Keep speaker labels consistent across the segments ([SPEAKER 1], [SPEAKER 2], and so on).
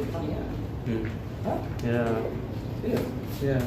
[SPEAKER 1] Hmm.
[SPEAKER 2] Hah?
[SPEAKER 1] Yeah.
[SPEAKER 2] Serius?
[SPEAKER 1] Yeah.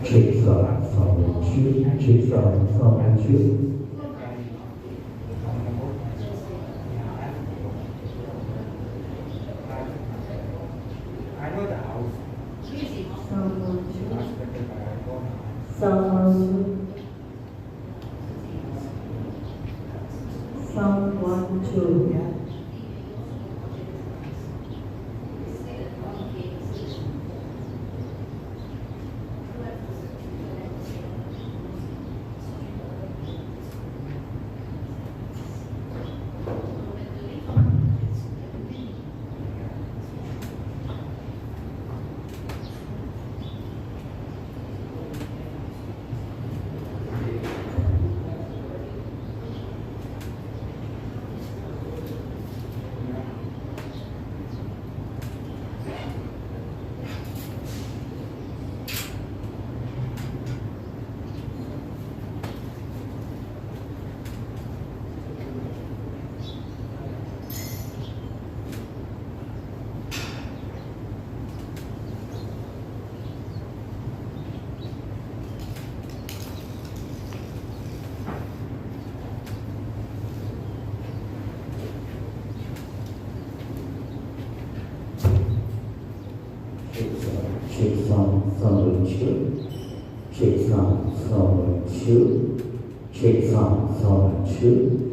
[SPEAKER 3] Check sound check, check sound check.
[SPEAKER 2] I know the house.
[SPEAKER 3] Sound 1, 2. Check sound check. Check sound check. Check sound check.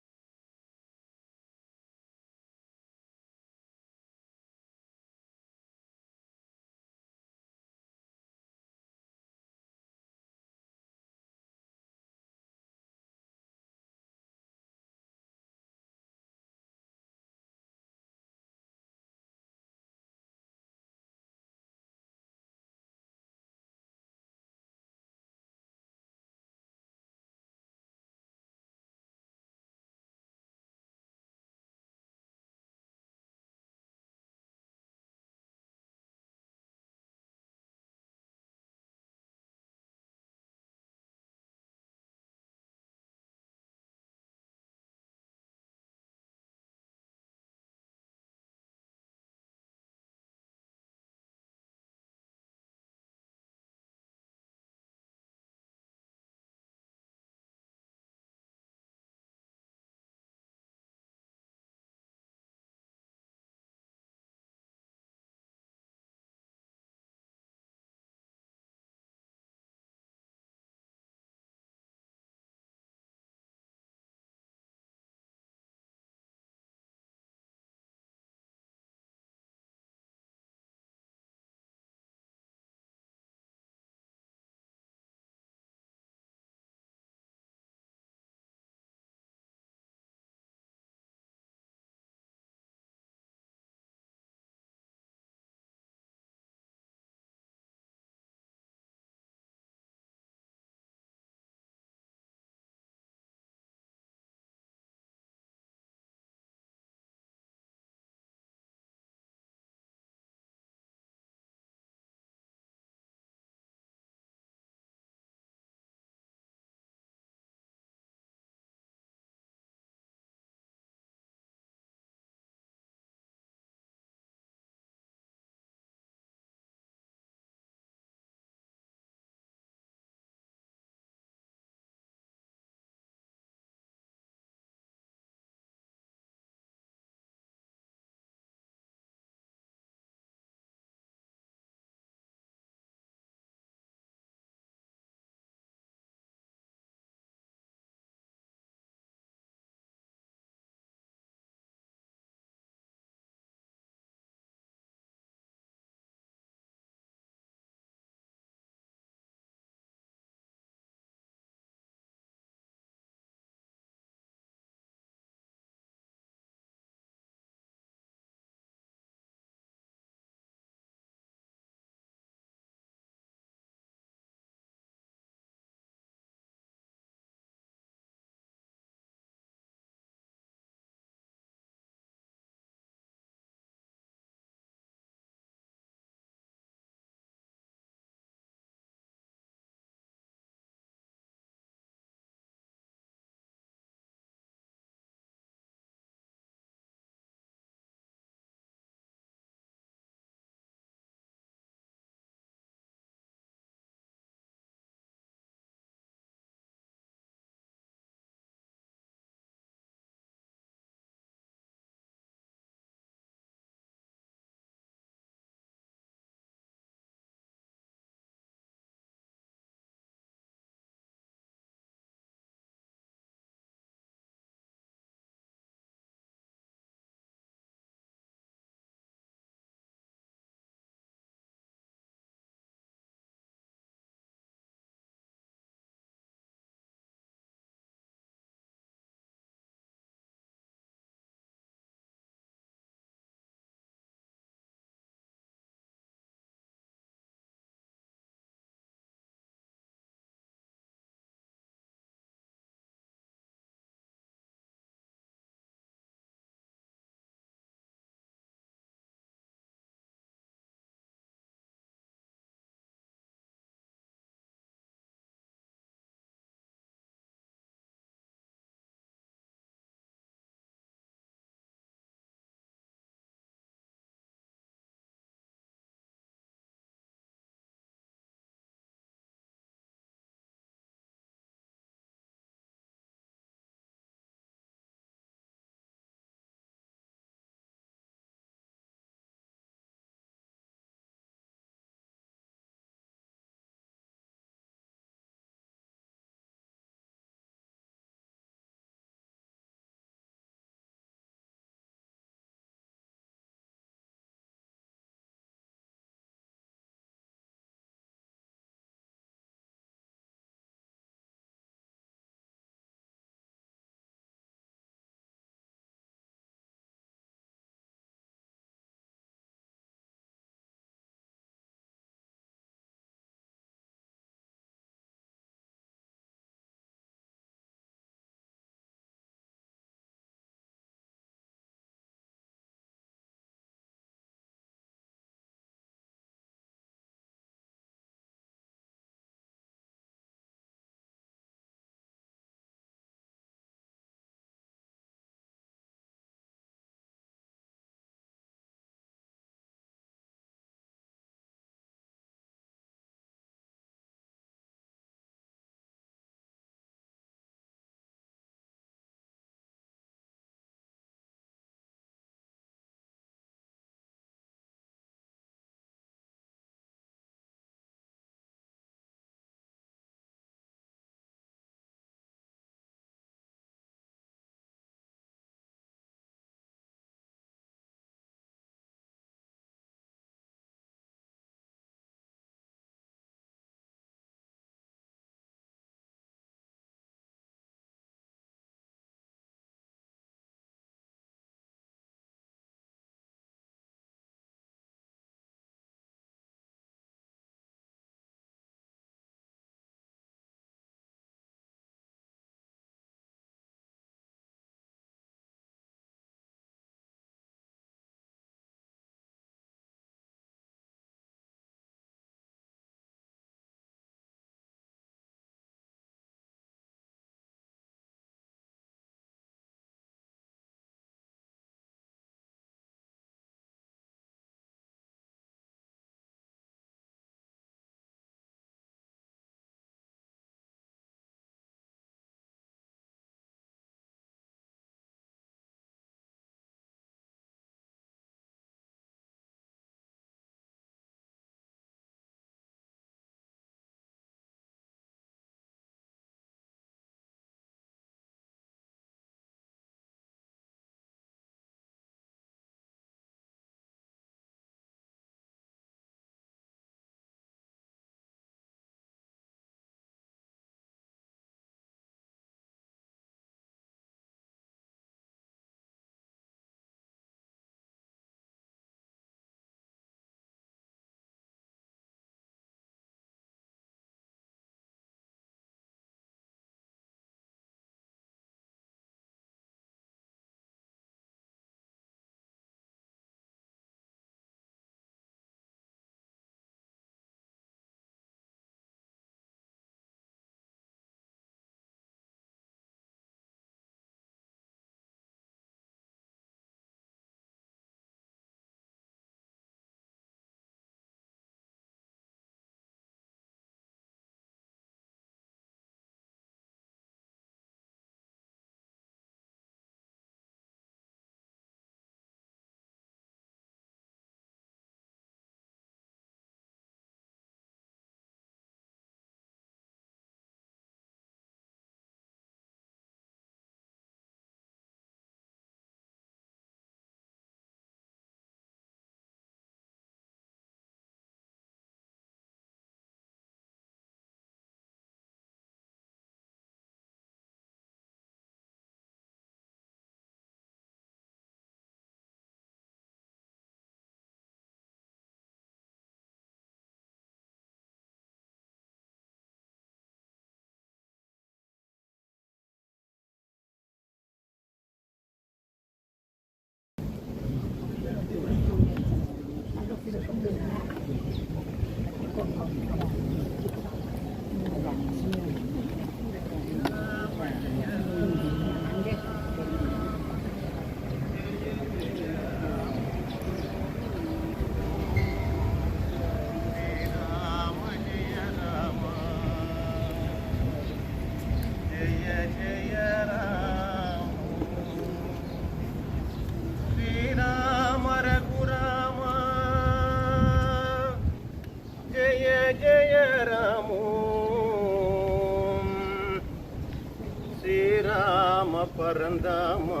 [SPEAKER 1] పరందామా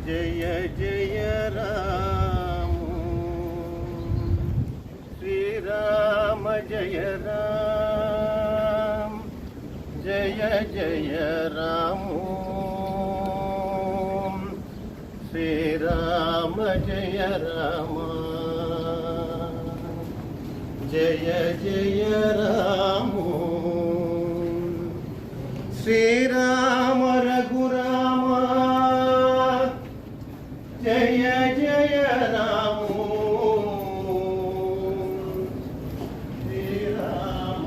[SPEAKER 1] Jaya Jaya Ramu Srirama Jaya Rama Jaya Jaya Ramu Srirama Jaya Rama Jaya Jaya Ramu Srirama Raghurama Jaya Jaya Ramu Srirama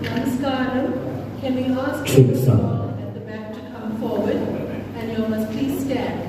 [SPEAKER 4] Namaskaram. Can we ask people at the back to come forward, and you must please stand.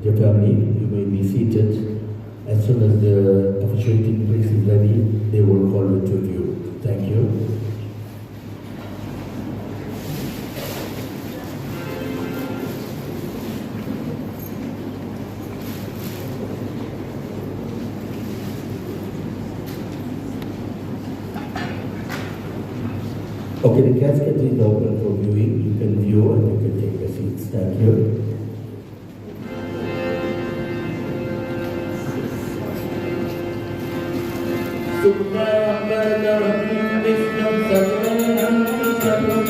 [SPEAKER 3] Your family, you may be seated. As soon as the officiating priest is ready, they will call you to view. Thank you. Okay, the casket is open for viewing. You can view and you can take your seats. Thank you. Subhanallahi Vishnu Sarvanam Sarvam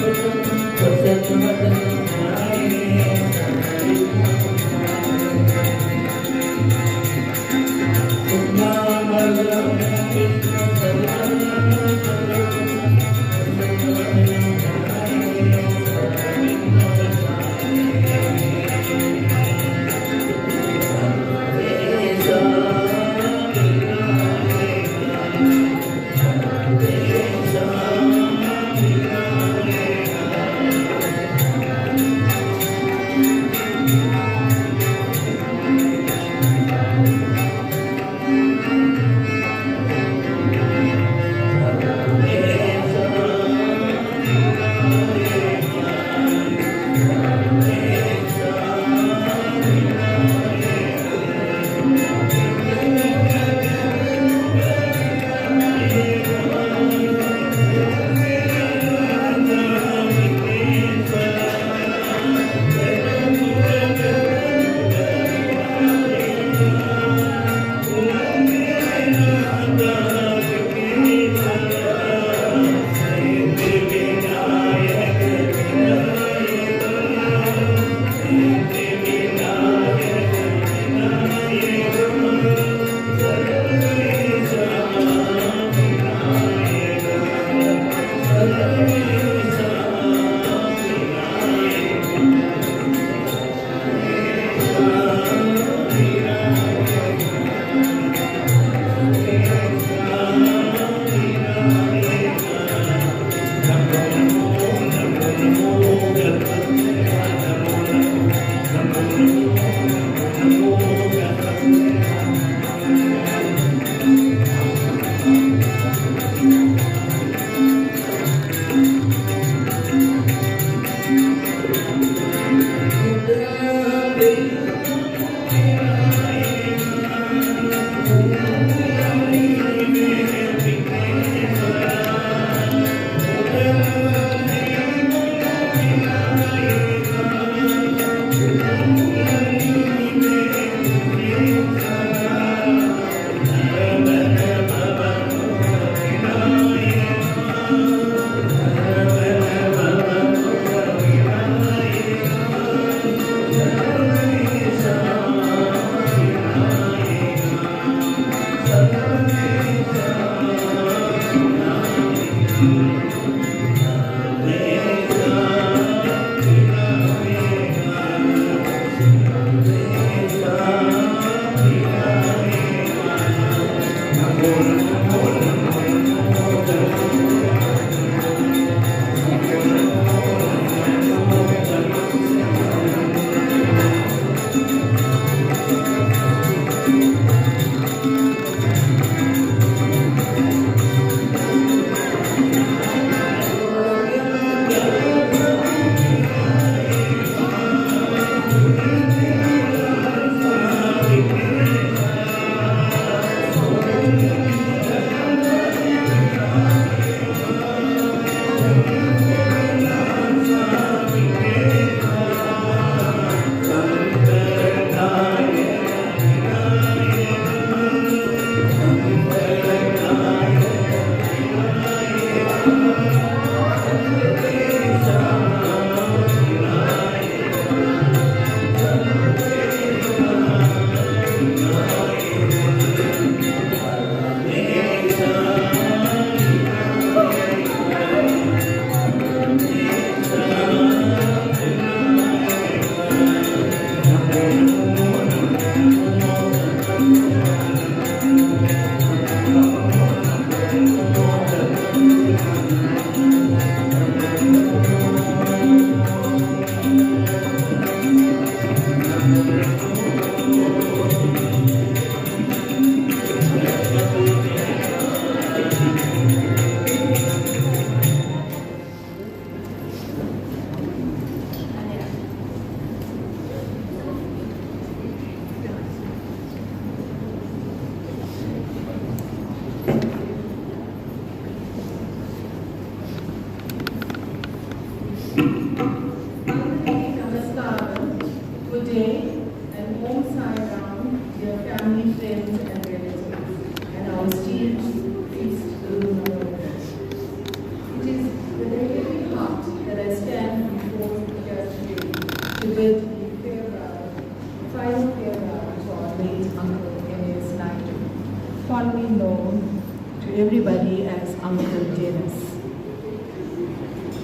[SPEAKER 4] Namaskaram. Good day and Om Sai Ram, dear family, friends and relatives, and our esteemed priest, Guru. It is with a heavy heart that I stand before to bid a final farewell to our late Uncle Ganas Naidoo, fondly known to everybody as Uncle Ganas.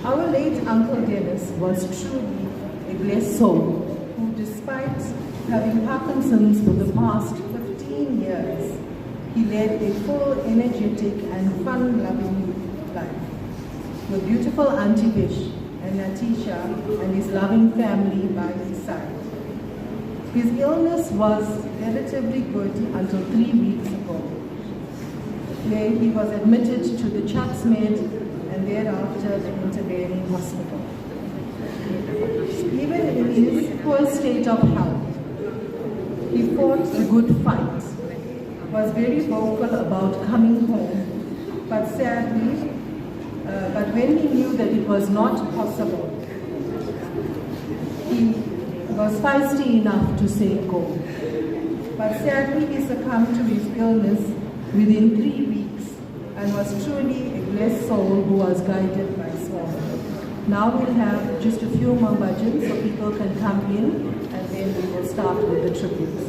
[SPEAKER 4] Our late Uncle Ganas was truly a blessed soul who, despite having Parkinson's for the past 15 years, he led a full, energetic and fun-loving life with beautiful Auntie Vish and Natisha and his loving family by his side. His illness was relatively good until 3 weeks ago, where he was admitted to the Chatsmed and thereafter the intervening hospital. Even in his poor state of health, he fought a good fight, was very vocal about coming home, but when he knew that it was not possible, he was feisty enough to say go. But sadly, he succumbed to his illness within 3 weeks and was truly a blessed soul who was guided by soul. Now we'll have just a few more bhajans so people can come in, and then we will start with the tributes.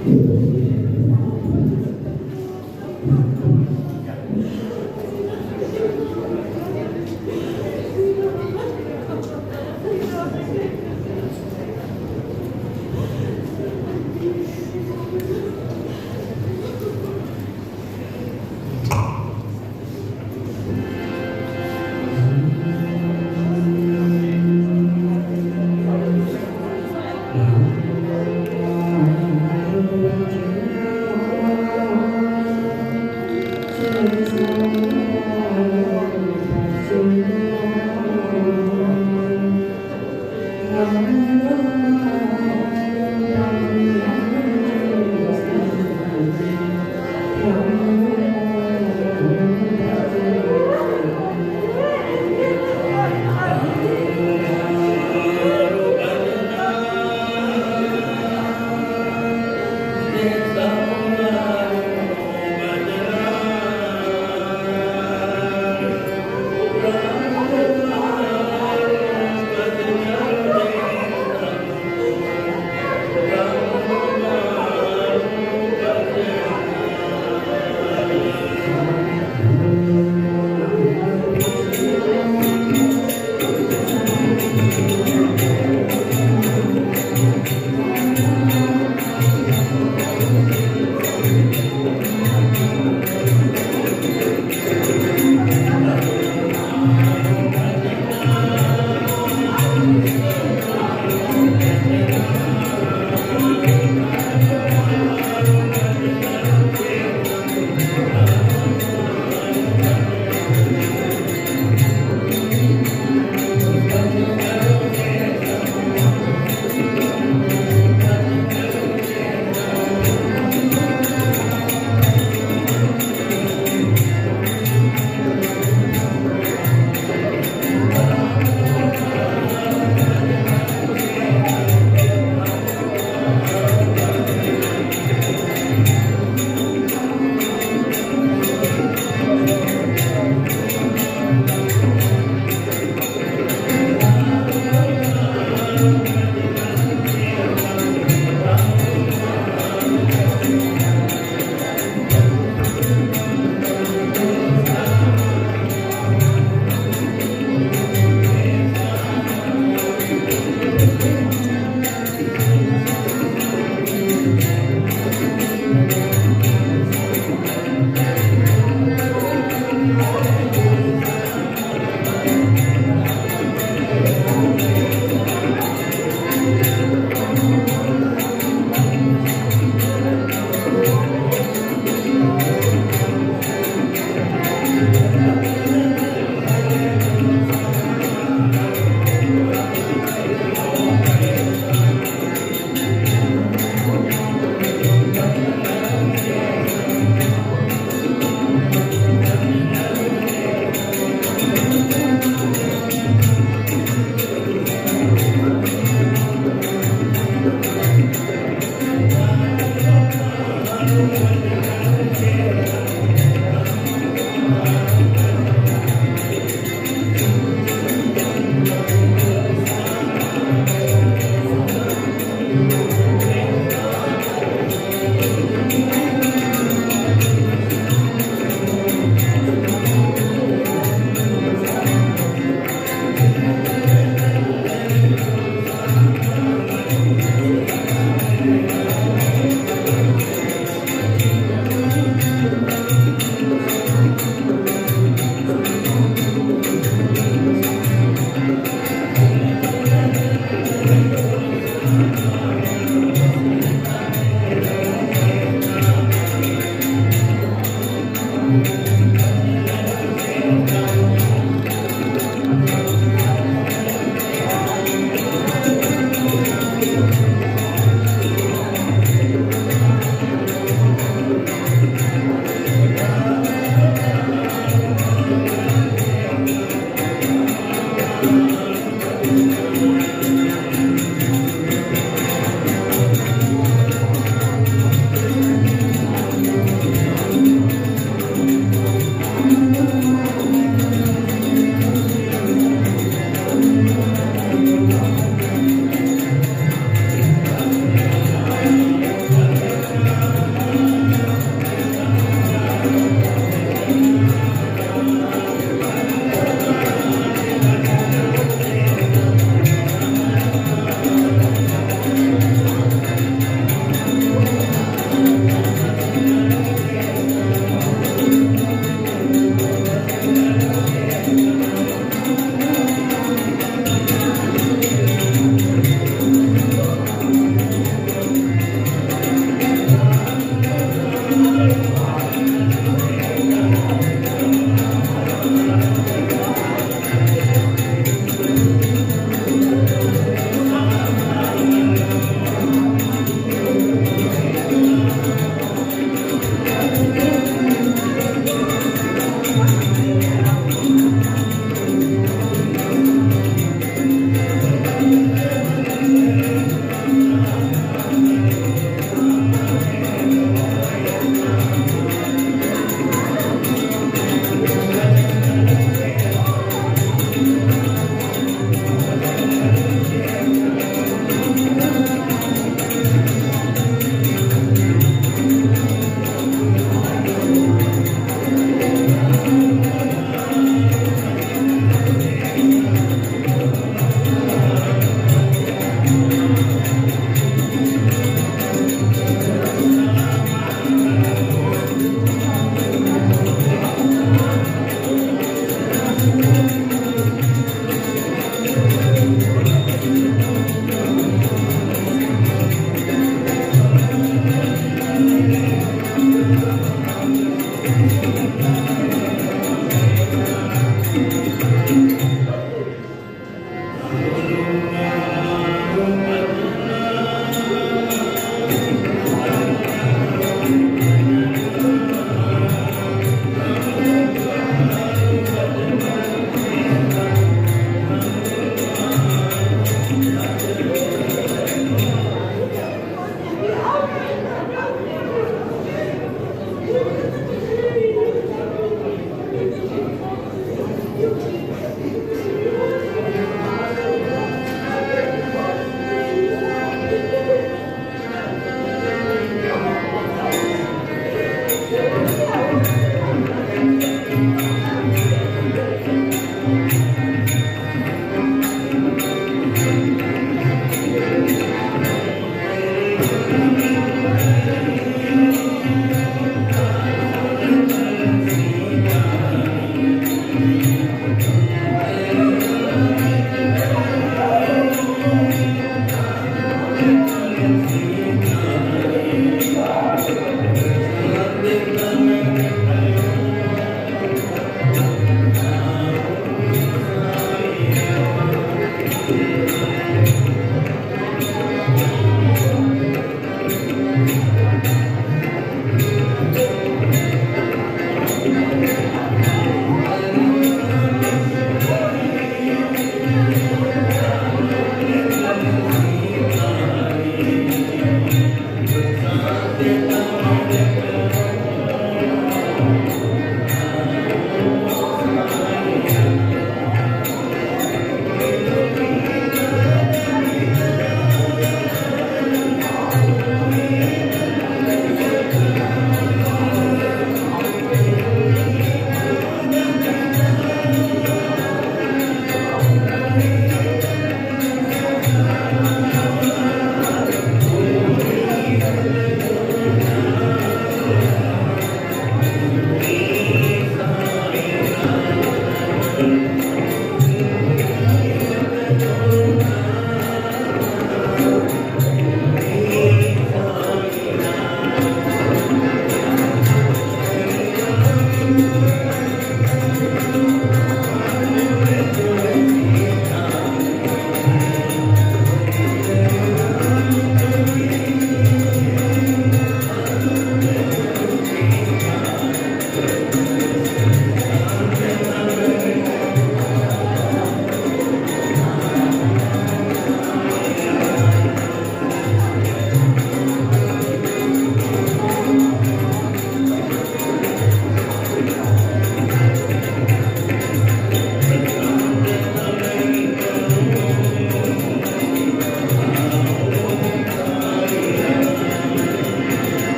[SPEAKER 3] Thank you.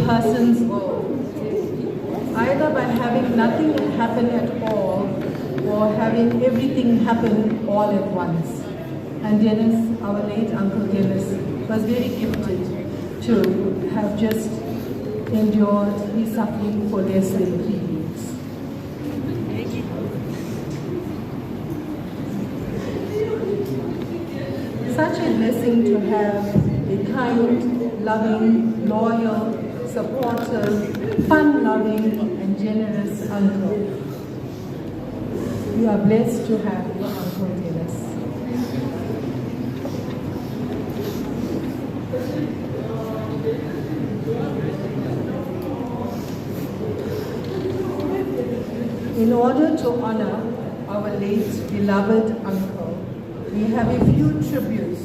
[SPEAKER 4] person's world, either by having nothing happen at all or having everything happen all at once. And Ganas, our late Uncle Ganas, was very gifted to have just endured his suffering for less than 3 weeks. Such a blessing to have a kind, loving, loyal, supportive, fun-loving, and generous uncle. You are blessed to have your Uncle Ganas. In order to honor our late beloved uncle, we have a few tributes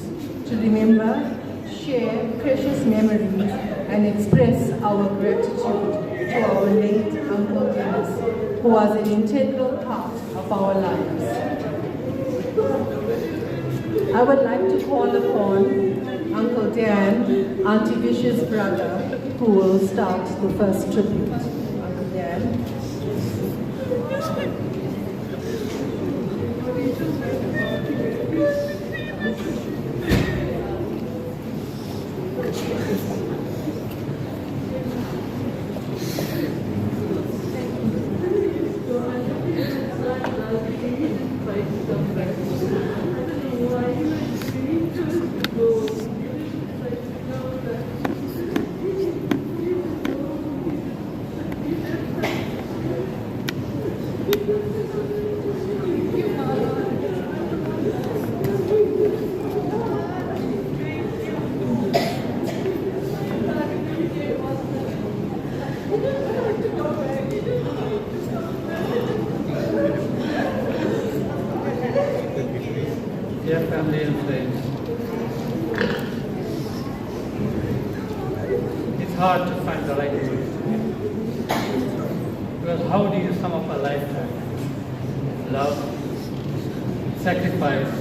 [SPEAKER 4] to remember, share precious memories, and express our gratitude to our late Uncle Ganas, who was an integral part of our lives. I would like to call upon Uncle Dan, Auntie Vish's brother, who will start the first tribute. Uncle Dan.
[SPEAKER 5] Dear family and friends, it's hard to find the right words. Because how do you sum up a lifetime? Love, sacrifice,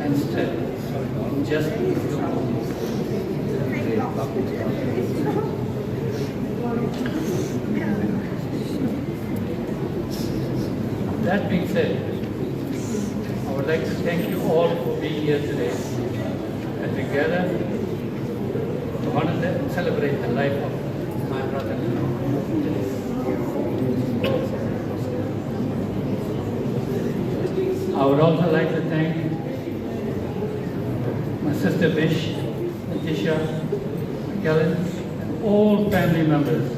[SPEAKER 5] and strength in just these 2 movies. That being said, I would like to thank you all for being here today as we gather to honor and celebrate the life of my brother. I would also like to thank my sister Bish, Natisha, Kellen, and all family members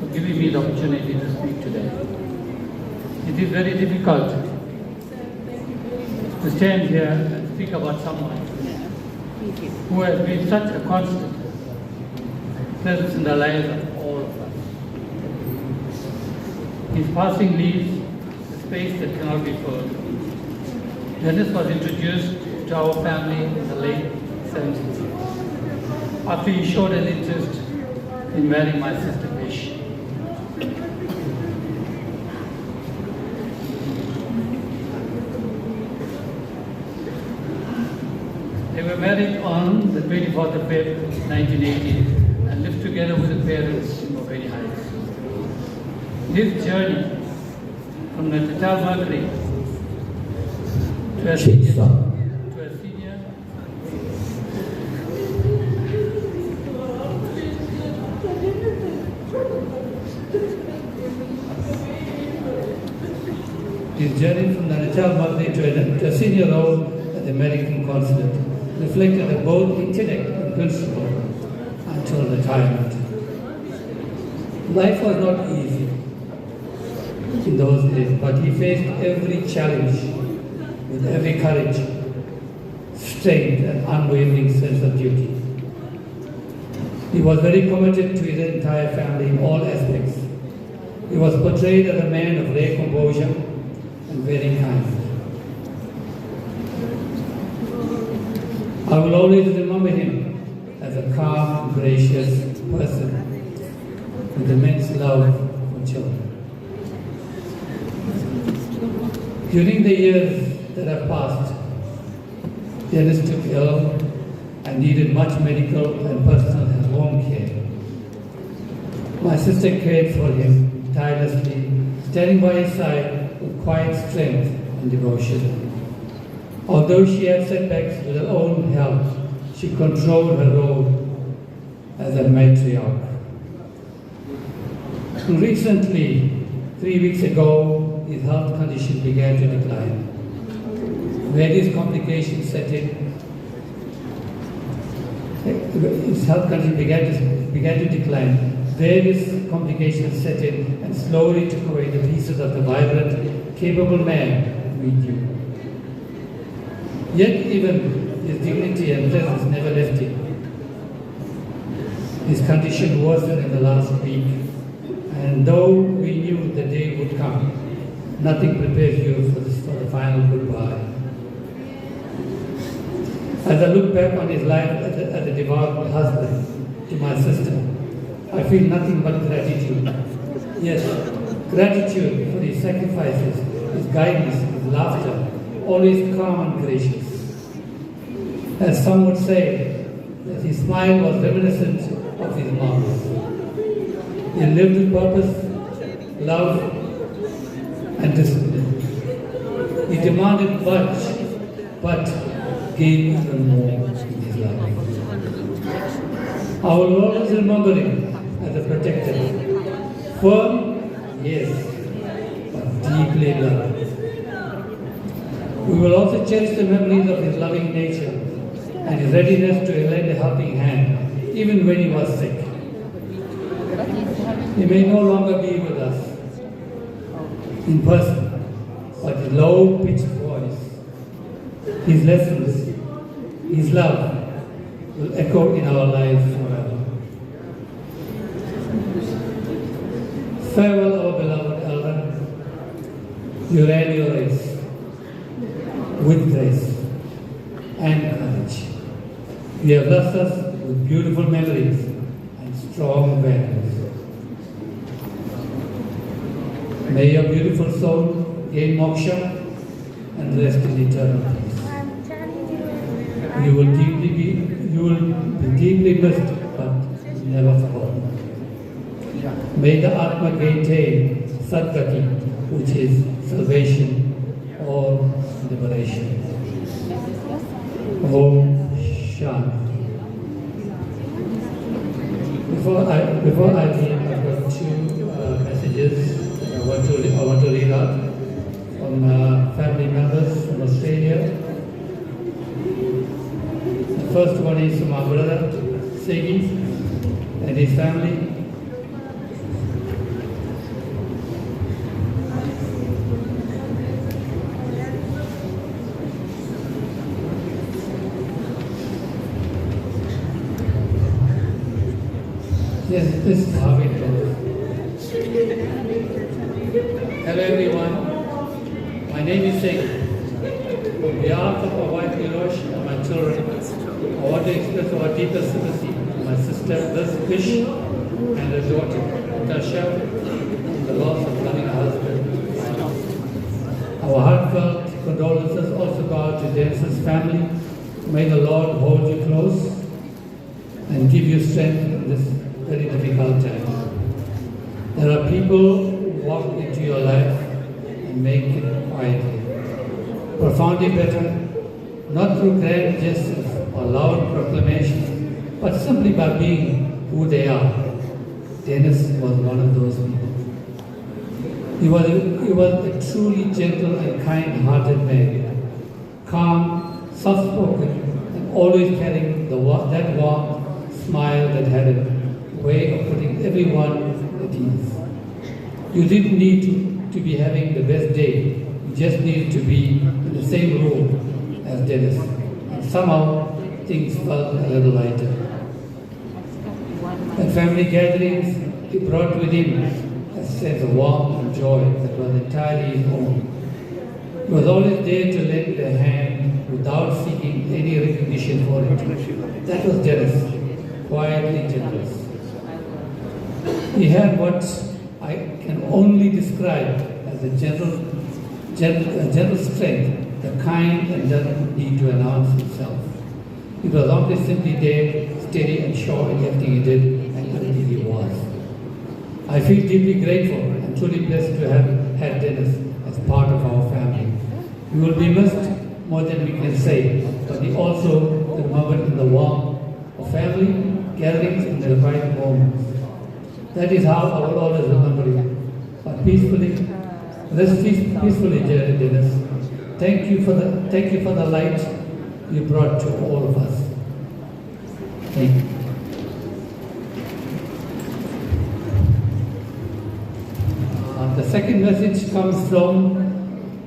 [SPEAKER 5] for giving me the opportunity to speak today. It is very difficult to stand here and speak about someone who has been such a constant presence in the lives of all of us. His passing leaves a space that cannot be filled. Ganas was introduced to our family in the late 70s after he showed an interest in marrying my sister Bish. They were married on the 24th of February 1980 and lived together with their parents in Mobile Heights. His journey from the Natal Mercury to a senior His journey from the Natal Mercury to a senior role at the American consulate reflected both intellect and principle until retirement. Life was not easy in those days, but he faced every challenge with every courage, strength, and unwavering sense of duty. He was very committed to his entire family in all aspects. He was portrayed as a man of rare composure and very kind. I will always remember him as a calm, gracious person with immense love for children. During the years that have passed, Ganas took ill and needed much medical and personal and home care. My sister cared for him tirelessly, standing by his side with quiet strength and devotion. Although she had setbacks with her own health, she controlled her role as a matriarch. Recently, 3 weeks ago, his health condition began to decline. Various complications set in. His health condition began to decline. Various complications set in and slowly took away the pieces of the vibrant, capable man we knew. Yet even his dignity and presence never left him. His condition worsened in the last week, and though we knew the day would come, nothing prepares you for the final goodbye. As I look back on his life as a devout husband to my sister, I feel nothing but gratitude. Yes, gratitude for his sacrifices, his guidance, his laughter, always calm and gracious. As some would say, that his smile was reminiscent of his mouth. He lived with purpose, love, and discipline. He demanded much, but gave even more in his life. I will always remember him as a protector. Firm, yes, but deeply loved. We will also cherish the memories of his loving nature and his readiness to lend a helping hand, even when he was sick. He may no longer be with us in person, but his low-pitched voice, his lessons, his love will echo in our lives forever. Farewell, our beloved elder. You ran your race with grace. He has blessed us with beautiful memories and strong values. May your beautiful soul gain moksha and rest in eternal peace. You will be deeply missed, but never forgotten. May the Atma attain Sadgati, which is salvation or liberation. Om Shanti. Before I leave, I've got two messages I want to read out from family members from Australia. The first one is from our brother Segi and his family. Yes, this is how it goes. Hello everyone, my name is Segi. On behalf of my wife Hirosh and my children, I want to express our deepest sympathy to my sister Vish and her daughter Tasha on the loss of loving husband. Our heartfelt condolences also go out to Dennis's family. May the Lord hold you close and give you strength in this very difficult time. There are people who walk into your life and make it quietly. Profoundly better, not through grand gestures or loud proclamations, but simply by being who they are. Dennis was one of those people. He was a truly gentle and kind-hearted man, calm, soft-spoken, and always carrying that warm smile that had a way of putting everyone at ease. You didn't need to be having the best day. You just needed to be in the same room as Dennis. And somehow things felt a little lighter. At family gatherings, he brought with him a sense of warmth and joy that was entirely his own. He was always there to lend a hand without seeking any recognition for it. That was Dennis, quietly generous. He had what I can only describe as a gentle strength, the kind that doesn't need to announce itself. It was only simply there, steady and sure in everything he did and everything he was. I feel deeply grateful and truly blessed to have had Dennis as part of our family. He will be missed more than we can say, but he also remembered in the warmth of family gatherings in the right moments. That is how I will always remember you. But peacefully, rest peacefully, Dennis. Thank you for the light you brought to all of us. Thank you. The second message comes from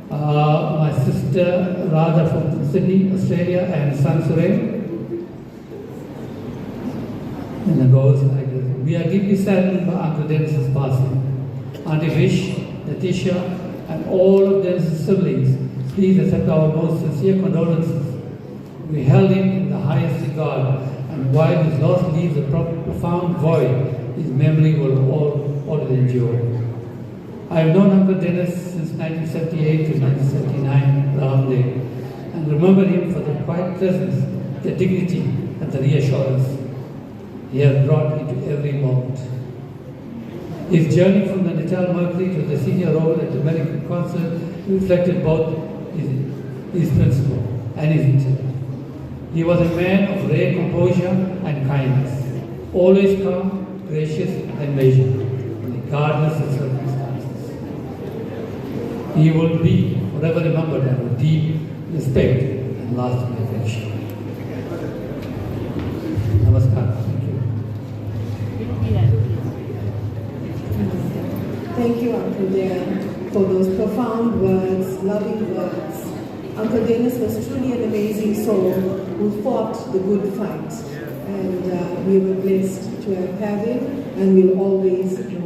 [SPEAKER 5] my sister Radha from Sydney, Australia, and son Suren. And it goes like this. We are deeply saddened by Uncle Dennis's passing. Auntie Vish, Natisha, and all of Dennis's siblings, please accept our most sincere condolences. We held him in the highest regard, and while his loss leaves a profound void, his memory will always endure. I have known Uncle Dennis since 1978 to 1979, Ram Day, and remember him for the quiet presence, the dignity, and the reassurance he has brought into every moment. His journey from the Natal Mercury to the senior role at the American Concert reflected both his principle and his intellect. He was a man of rare composure and kindness, always calm, gracious, and measured, regardless of circumstances. He will be forever remembered with deep respect and lasting affection. Namaskar.
[SPEAKER 4] Thank you, Uncle Dan, for those profound words, loving words. Uncle Dennis was truly an amazing soul who fought the good fight. And we were blessed to have had him, and we'll always know him.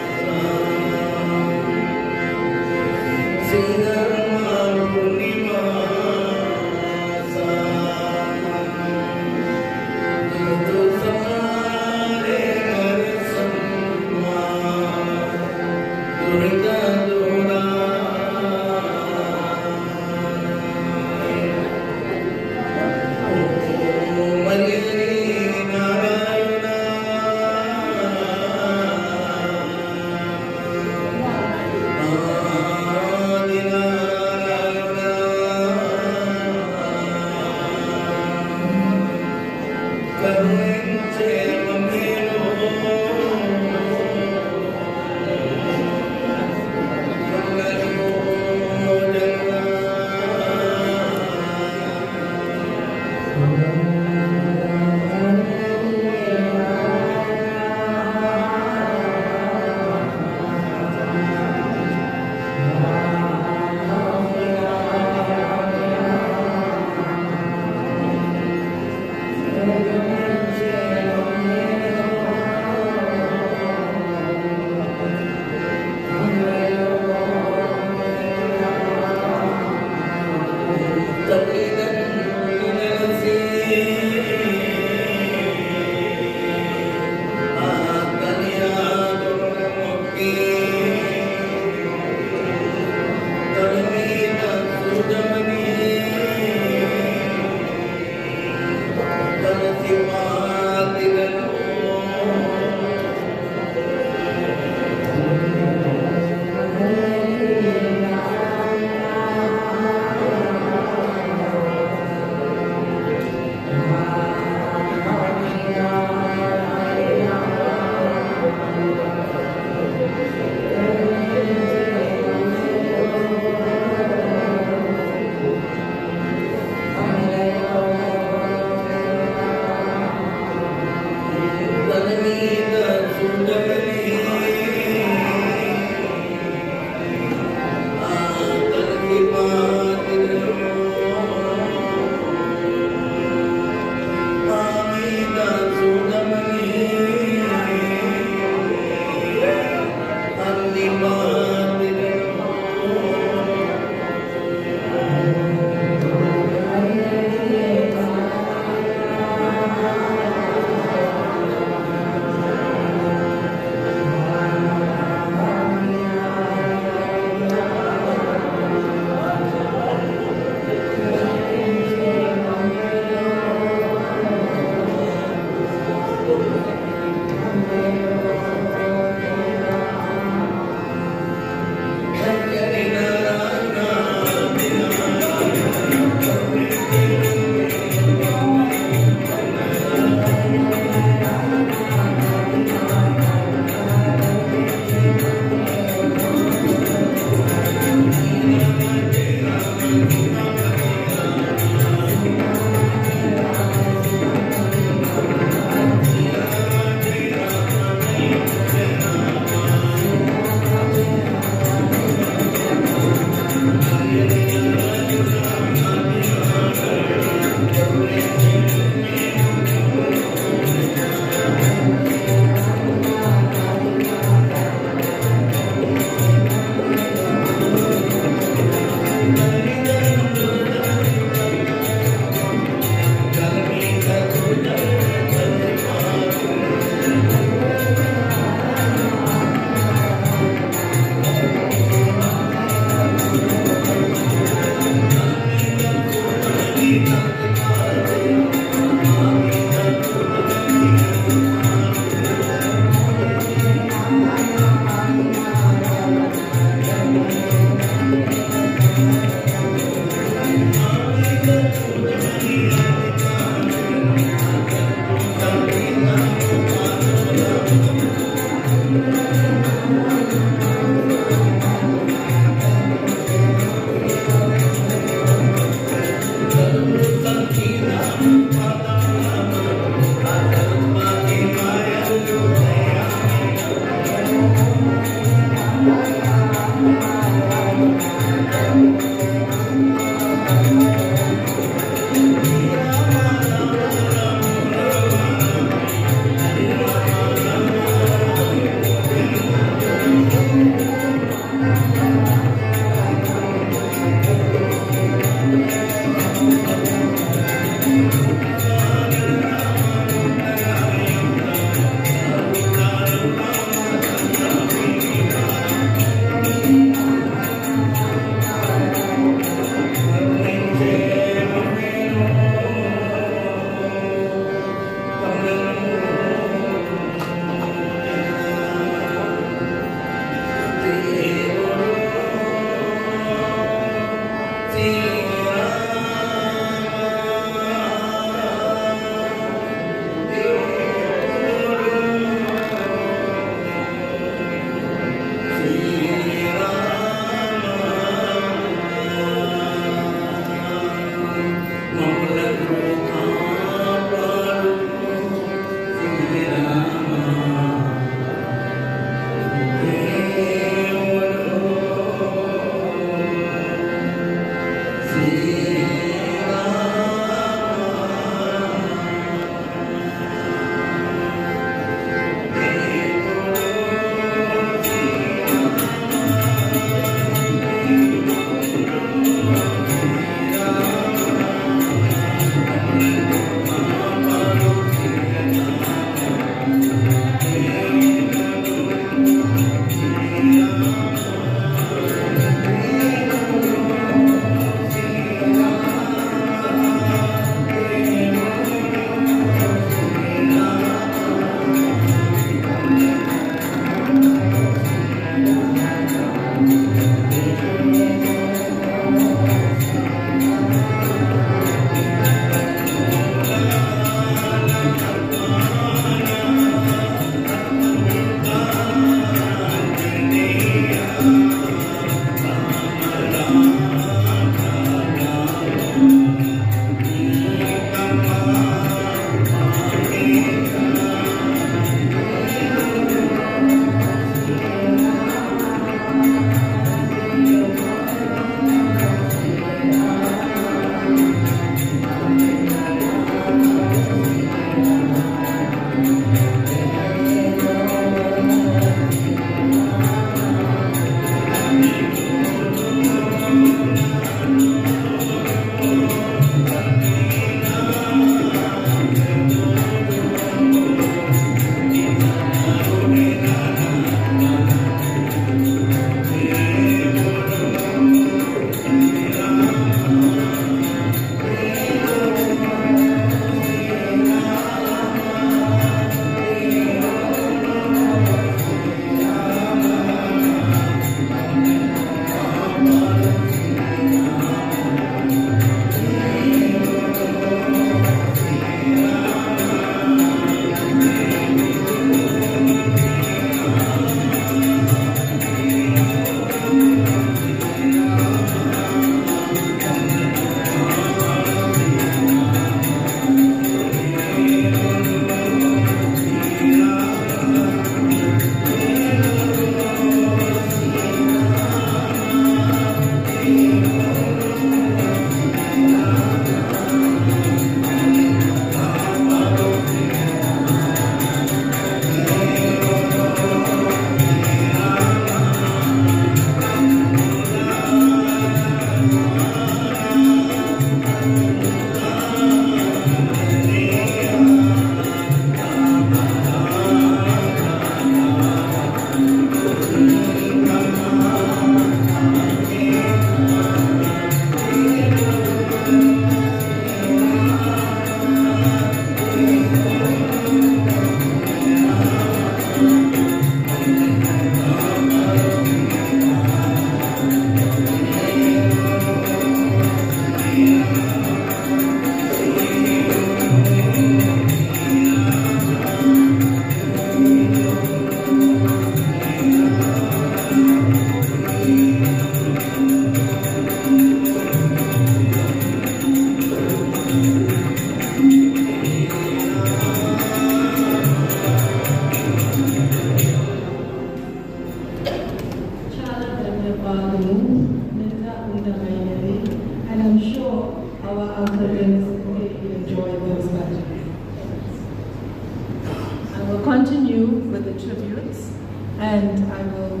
[SPEAKER 4] continue with the tributes, and I will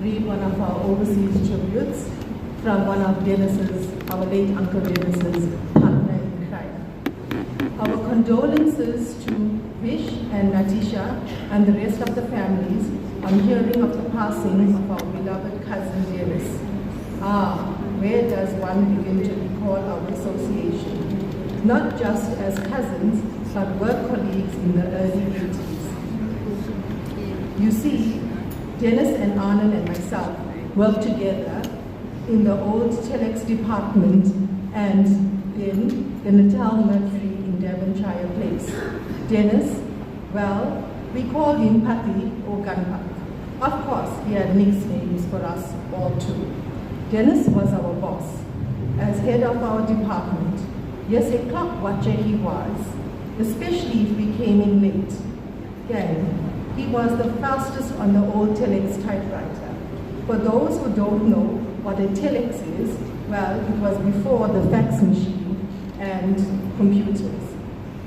[SPEAKER 4] read one of our overseas tributes from one of Ganas's, our late Uncle Ganas's partner in crime. Our condolences to Vish and Natisha and the rest of the families on hearing of the passing of our beloved cousin Ganas. Where does one begin to recall our association? Not just as cousins, but work colleagues in the early 80s. You see, Dennis and Anand and myself worked together in the old telex department and in the Natal Mercury in Devonshire Place. Dennis, well, we called him Pati or Ganpa. Of course, he had nicknames for us all too. Dennis was our boss. As head of our department, yes, a clock watcher he was, especially if we came in late. Then, he was the fastest on the old telex typewriter. For those who don't know what a telex is, well, it was before the fax machine and computers.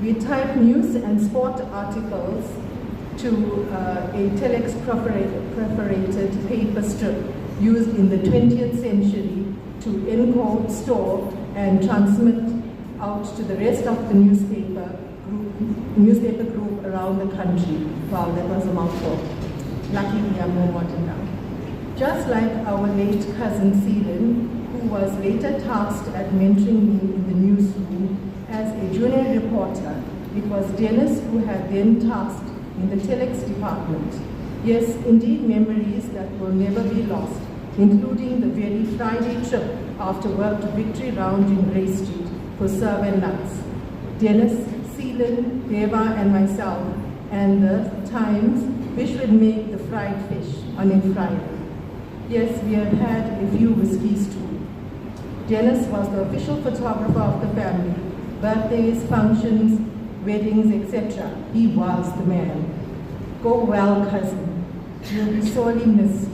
[SPEAKER 4] We typed news and sport articles to a telex perforated paper strip used in the 20th century to encode, store, and transmit out to the rest of the newspaper group around the country. Wow, that was a mouthful. Lucky we are more modern now. Just like our late cousin Celine, who was later tasked at mentoring me in the newsroom as a junior reporter, it was Dennis who had then tasked in the telex department. Yes, indeed, memories that will never be lost, including the very Friday trip after work to Victory Round in Grey Street for serve and nuts. Dennis, Celine, Deva, and myself, and the times Vish would make the fried fish on a Friday. Yes, we had had a few whiskeys too. Dennis was the official photographer of the family, birthdays, functions, weddings, etc. He was the man. Go well, cousin. You'll be sorely missed.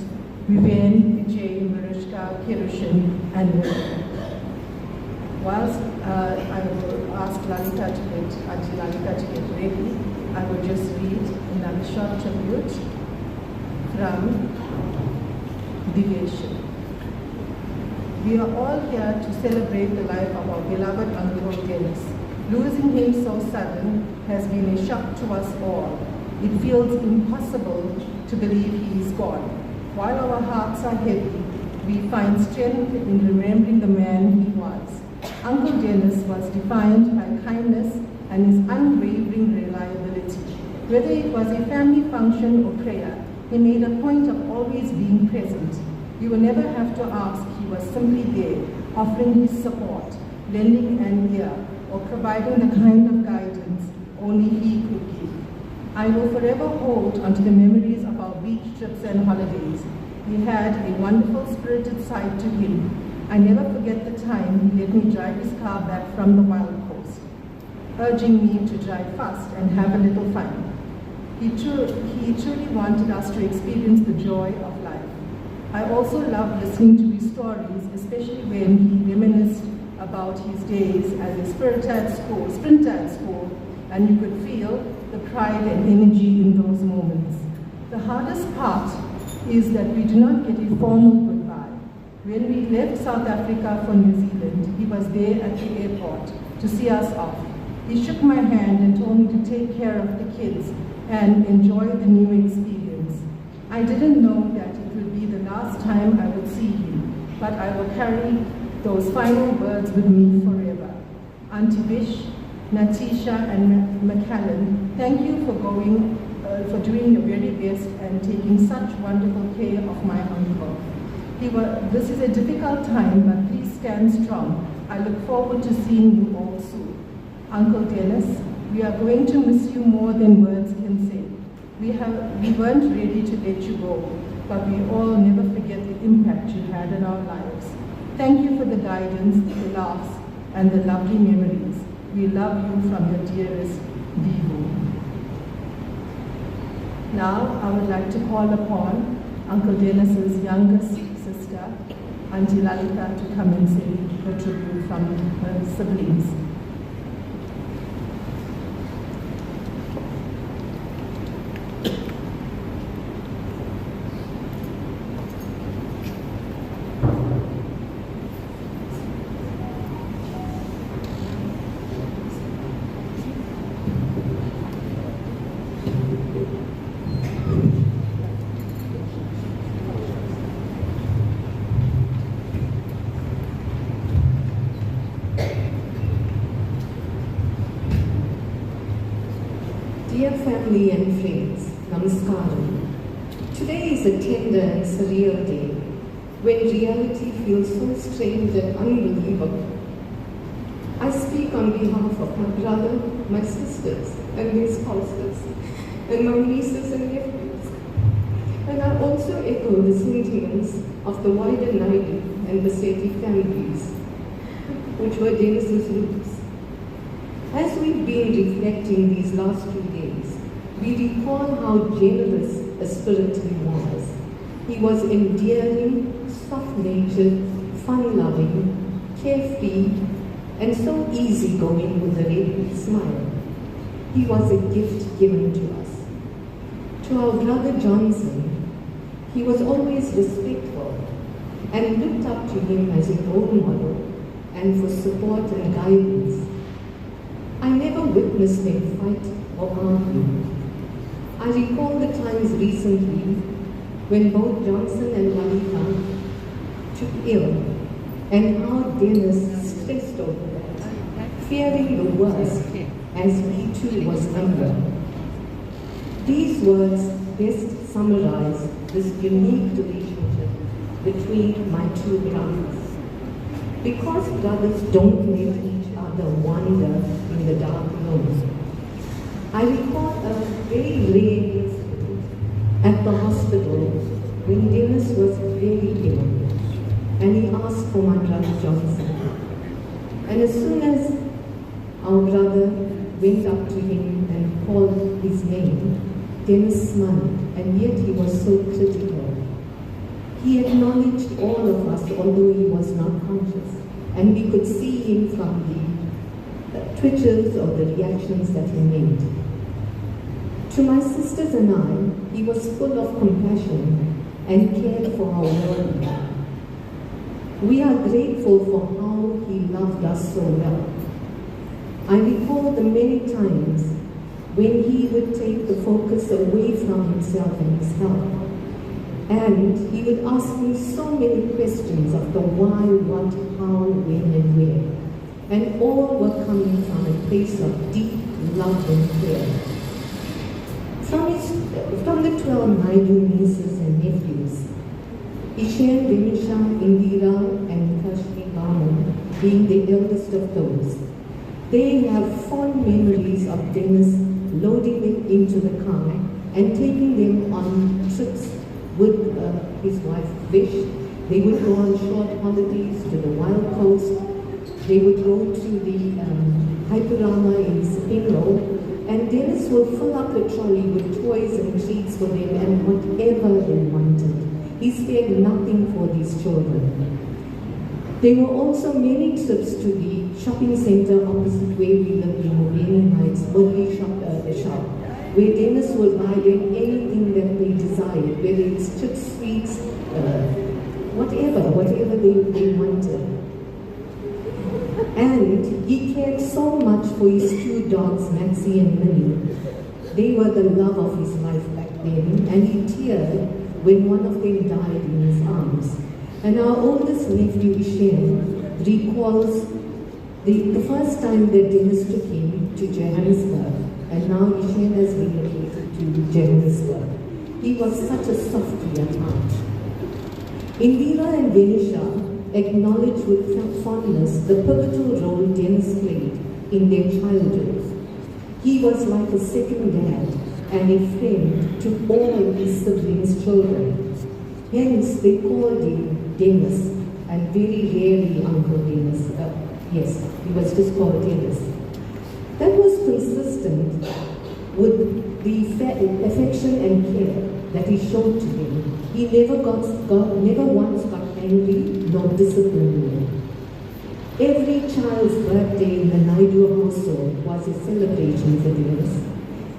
[SPEAKER 4] Vivian, Vijay, Marishka, Kirushin, and Miriam. Whilst I will ask Lalita to get, Auntie Lalita to get ready, I will just read another short tribute from Divesh. We are all here to celebrate the life of our beloved Uncle Dennis. Losing him so sudden has been a shock to us all. It feels impossible to believe he is gone. While our hearts are heavy, we find strength in remembering the man he was. Uncle Dennis was defined by kindness and his unwavering reliability. Whether it was a family function or prayer, he made a point of always being present. You will never have to ask, he was simply there, offering his support, lending an ear, or providing the kind of guidance only he could give. I will forever hold onto the memories of our beach trips and holidays. He had a wonderful spirited side to him. I never forget the time he let me drive his car back from the Wild Coast, urging me to drive fast and have a little fun. He truly wanted us to experience the joy of life. I also loved listening to his stories, especially when he reminisced about his days as a sprinter at school, and you could feel the pride and energy in those moments. The hardest part is that we do not get a formal goodbye. When we left South Africa for New Zealand, he was there at the airport to see us off. He shook my hand and told me to take care of the kids and enjoy the new experience. I didn't know that it would be the last time I would see him, but I will carry those final words with me forever. Auntie Vish, Natisha, and McCallan, thank you for doing your very best and taking such wonderful care of my uncle. This is a difficult time, but please stand strong. I look forward to seeing you all soon. Uncle Dennis, we are going to miss you more than words can say. We weren't ready to let you go, but we all never forget the impact you had in our lives. Thank you for the guidance, the laughs, and the lovely memories. We love you from your dearest Naidoo. Now, I would like to call upon Uncle Dennis's youngest sister, Auntie Lalita, to come and say her tribute from her siblings.
[SPEAKER 6] Dear family and friends, namaskaram. Today is a tender and surreal day when reality feels so strange and unbelievable. I speak on behalf of my brother, my sisters and their spouses, and my nieces and nephews. And I also echo the sentiments of the wider Naidoo and Bassetti families, which were Dennis's roots. As we've been reflecting these last 2 days, we recall how generous a spirit he was. He was endearing, soft-natured, fun-loving, carefree, and so easygoing with a radiant smile. He was a gift given to us. To our brother Johnson, he was always respectful and looked up to him as a role model and for support and guidance. I never witnessed them fight or argue. I recall the times recently when both Johnson and Lalita took ill and how Dennis stressed over that, fearing the worst as he too was unwell. These words best summarize this unique relationship between my two brothers. Because brothers don't let each other wander in the dark rooms. I recall a very rare incident at the hospital when Dennis was very ill and he asked for my brother Johnson. And as soon as our brother went up to him and called his name, Dennis smiled, and yet he was so critical. He acknowledged all of us, although he was not conscious, and we could see him from the twitches or the reactions that he made. To my sisters and I, he was full of compassion and cared for our well-being. We are grateful for how he loved us so well. I recall the many times when he would take the focus away from himself and his health. And he would ask me so many questions of the why, what, how, when, and where. And all were coming from a place of deep love and care. From the 12 Naidoo nieces and nephews, Ishan, Denisha, Indira, and Kashmi Barman being the eldest of those, they have fond memories of Dennis loading them into the car and taking them on trips with his wife Vish. They would go on short holidays to the wild coast. They would go to the Hyperama in Spingo, and Dennis will fill up the trolley with toys and treats for them and whatever they wanted. He spared nothing for these children. There were also many trips to the shopping center opposite where we lived in Moveni Heights, Woodley shop, where Dennis would buy them anything that they desired, whether it's chips, sweets, whatever they wanted. And he cared so much for his two dogs, Maxie and Minnie. They were the love of his life back then, and he teared when one of them died in his arms. And our oldest nephew, Ishan, recalls the first time that Dennis took him to Johannesburg, and now Ishan has relocated to Johannesburg. He was such a softy at heart. Indira and Venisha acknowledged with fondness the pivotal role Dennis played in their childhood. He was like a second dad and a friend to all his siblings' children. Hence, they called him Dennis, and very rarely Uncle Dennis. Yes, he was just called Dennis. That was consistent with the affection and care that he showed to them. He never once got angry nor disciplined them. Every child's birthday in the Naidoo household was a celebration for Dennis.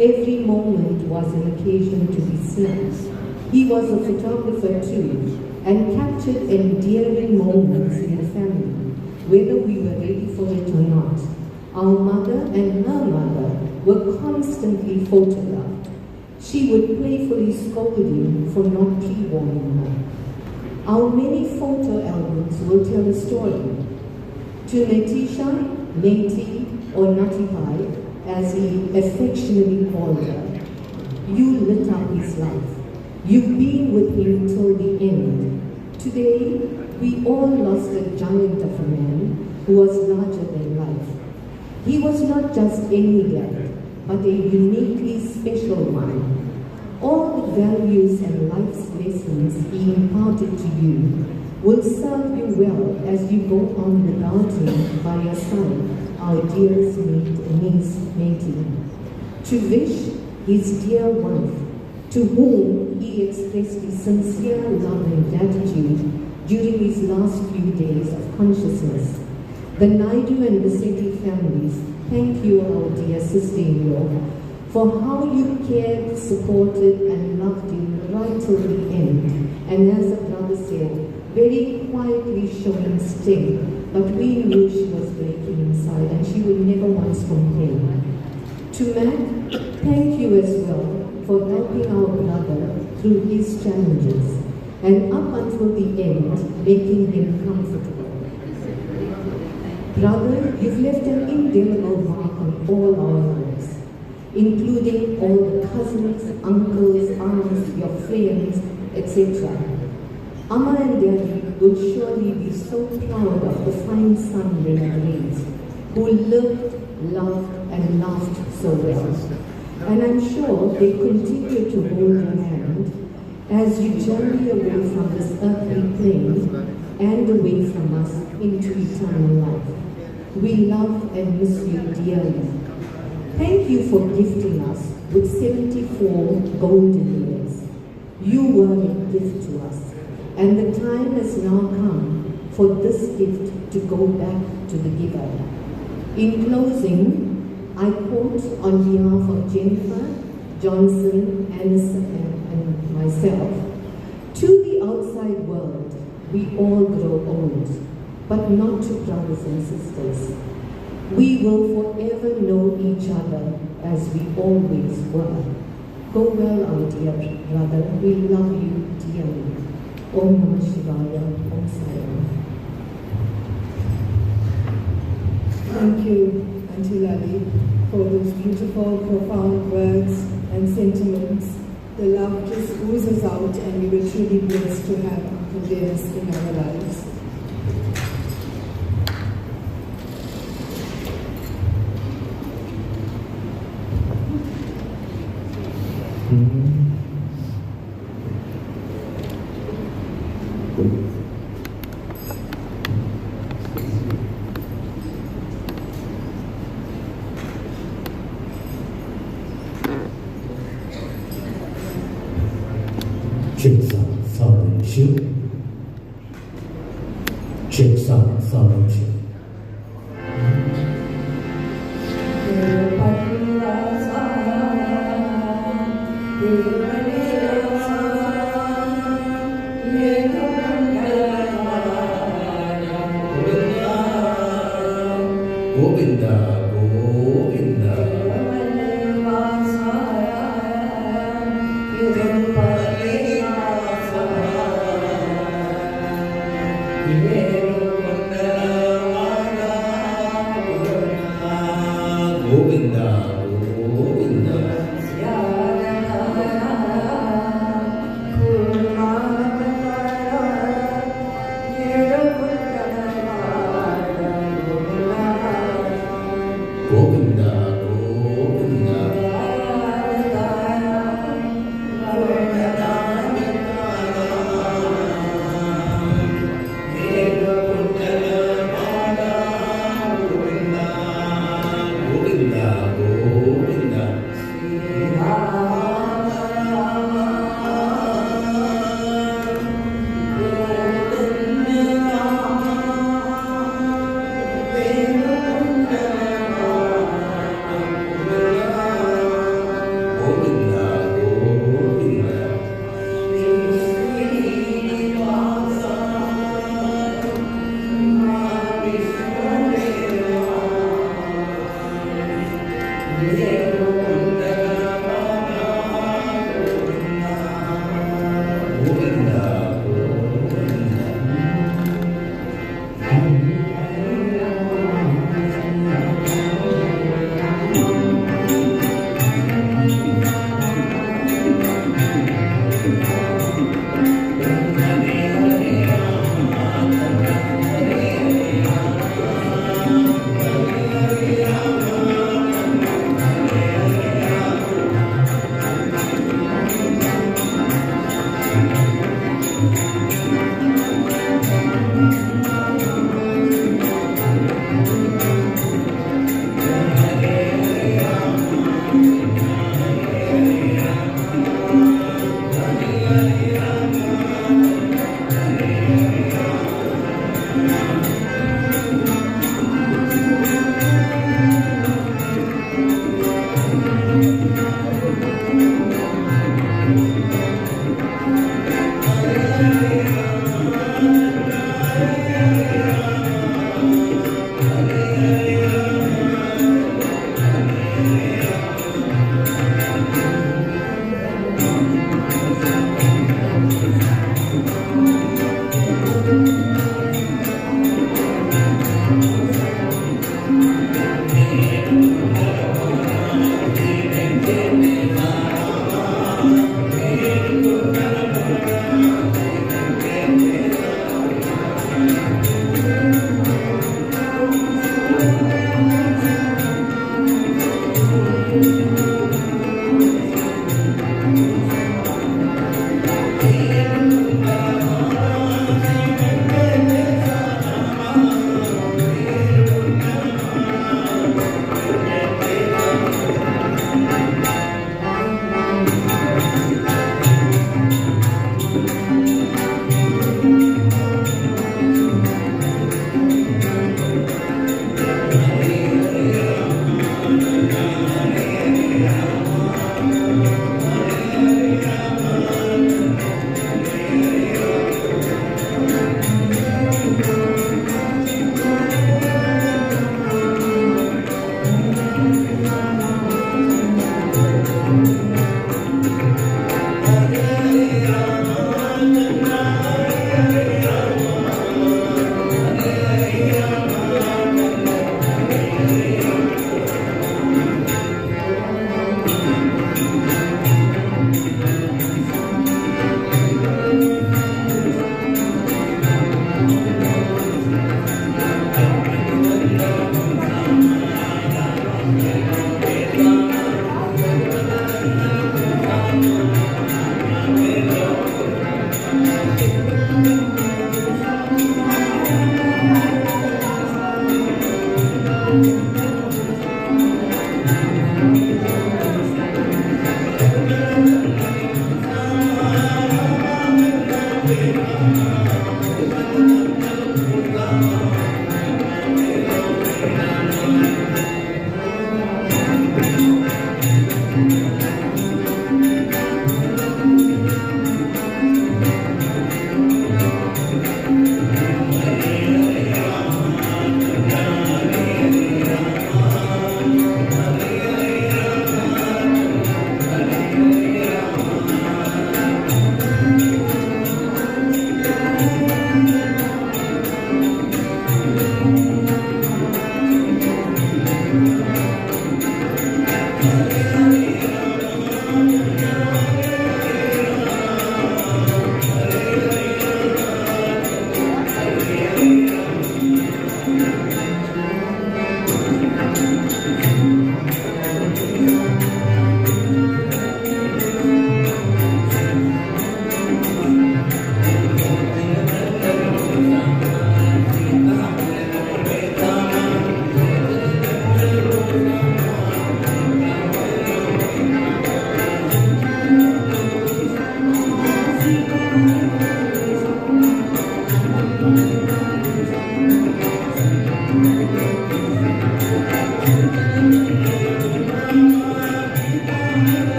[SPEAKER 6] Every moment was an occasion to be snapped. He was a photographer too, and captured endearing moments in the family, whether we were ready for it or not. Our mother and her mother were constantly photographed. She would playfully scold him for not pre-warning her. Our many photo albums will tell a story. To Netisha, Neti, or Nati Pai, as he affectionately called her. You lit up his life. You've been with him till the end. Today, we all lost a giant of a man who was larger than life. He was not just any dad, but a uniquely special one. All the values and life's lessons he imparted to you will serve you well as you go on without him by your side, our dearest niece, Naidoo. To Vish, his dear wife, to whom he expressed his sincere love and gratitude during his last few days of consciousness. The Naidoo and Visetti families, thank you, our dear sister-in-law, for how you cared, supported, and loved him right till the end. And as the brother said, very quietly showing strength, but we knew she was breaking inside and she would never once complain. To Matt, thank you as well for helping our brother through his challenges and up until the end, making him comfortable. Brother, you've left an indelible mark on all our lives, including all the cousins, uncles, aunts, your friends, etc. Amma and Daddy will surely be so proud of the fine son they have raised, who lived, loved, and laughed so well. And I'm sure they continue to hold your hand as you journey away from this earthly plane and away from us into eternal life. We love and miss you dearly. Thank you for gifting us with 74 golden years. You were a gift to us, and the time has now come for this gift to go back to the giver. In closing, I quote on behalf of Jennifer, Johnson, and myself, to the outside world, we all grow old, but not to brothers and sisters. We will forever know each other as we always were. Go well, our dear brother. We love you dearly. Om Namah Shivaya. Om Sai Ram.
[SPEAKER 7] Thank you, Auntie Lali, for those beautiful, profound words and sentiments. The love just oozes out, and we were truly blessed to have Uncle Ganas in our lives.
[SPEAKER 3] Check sound check. Check sound check. Govinda, Govinda.
[SPEAKER 1] Govinda.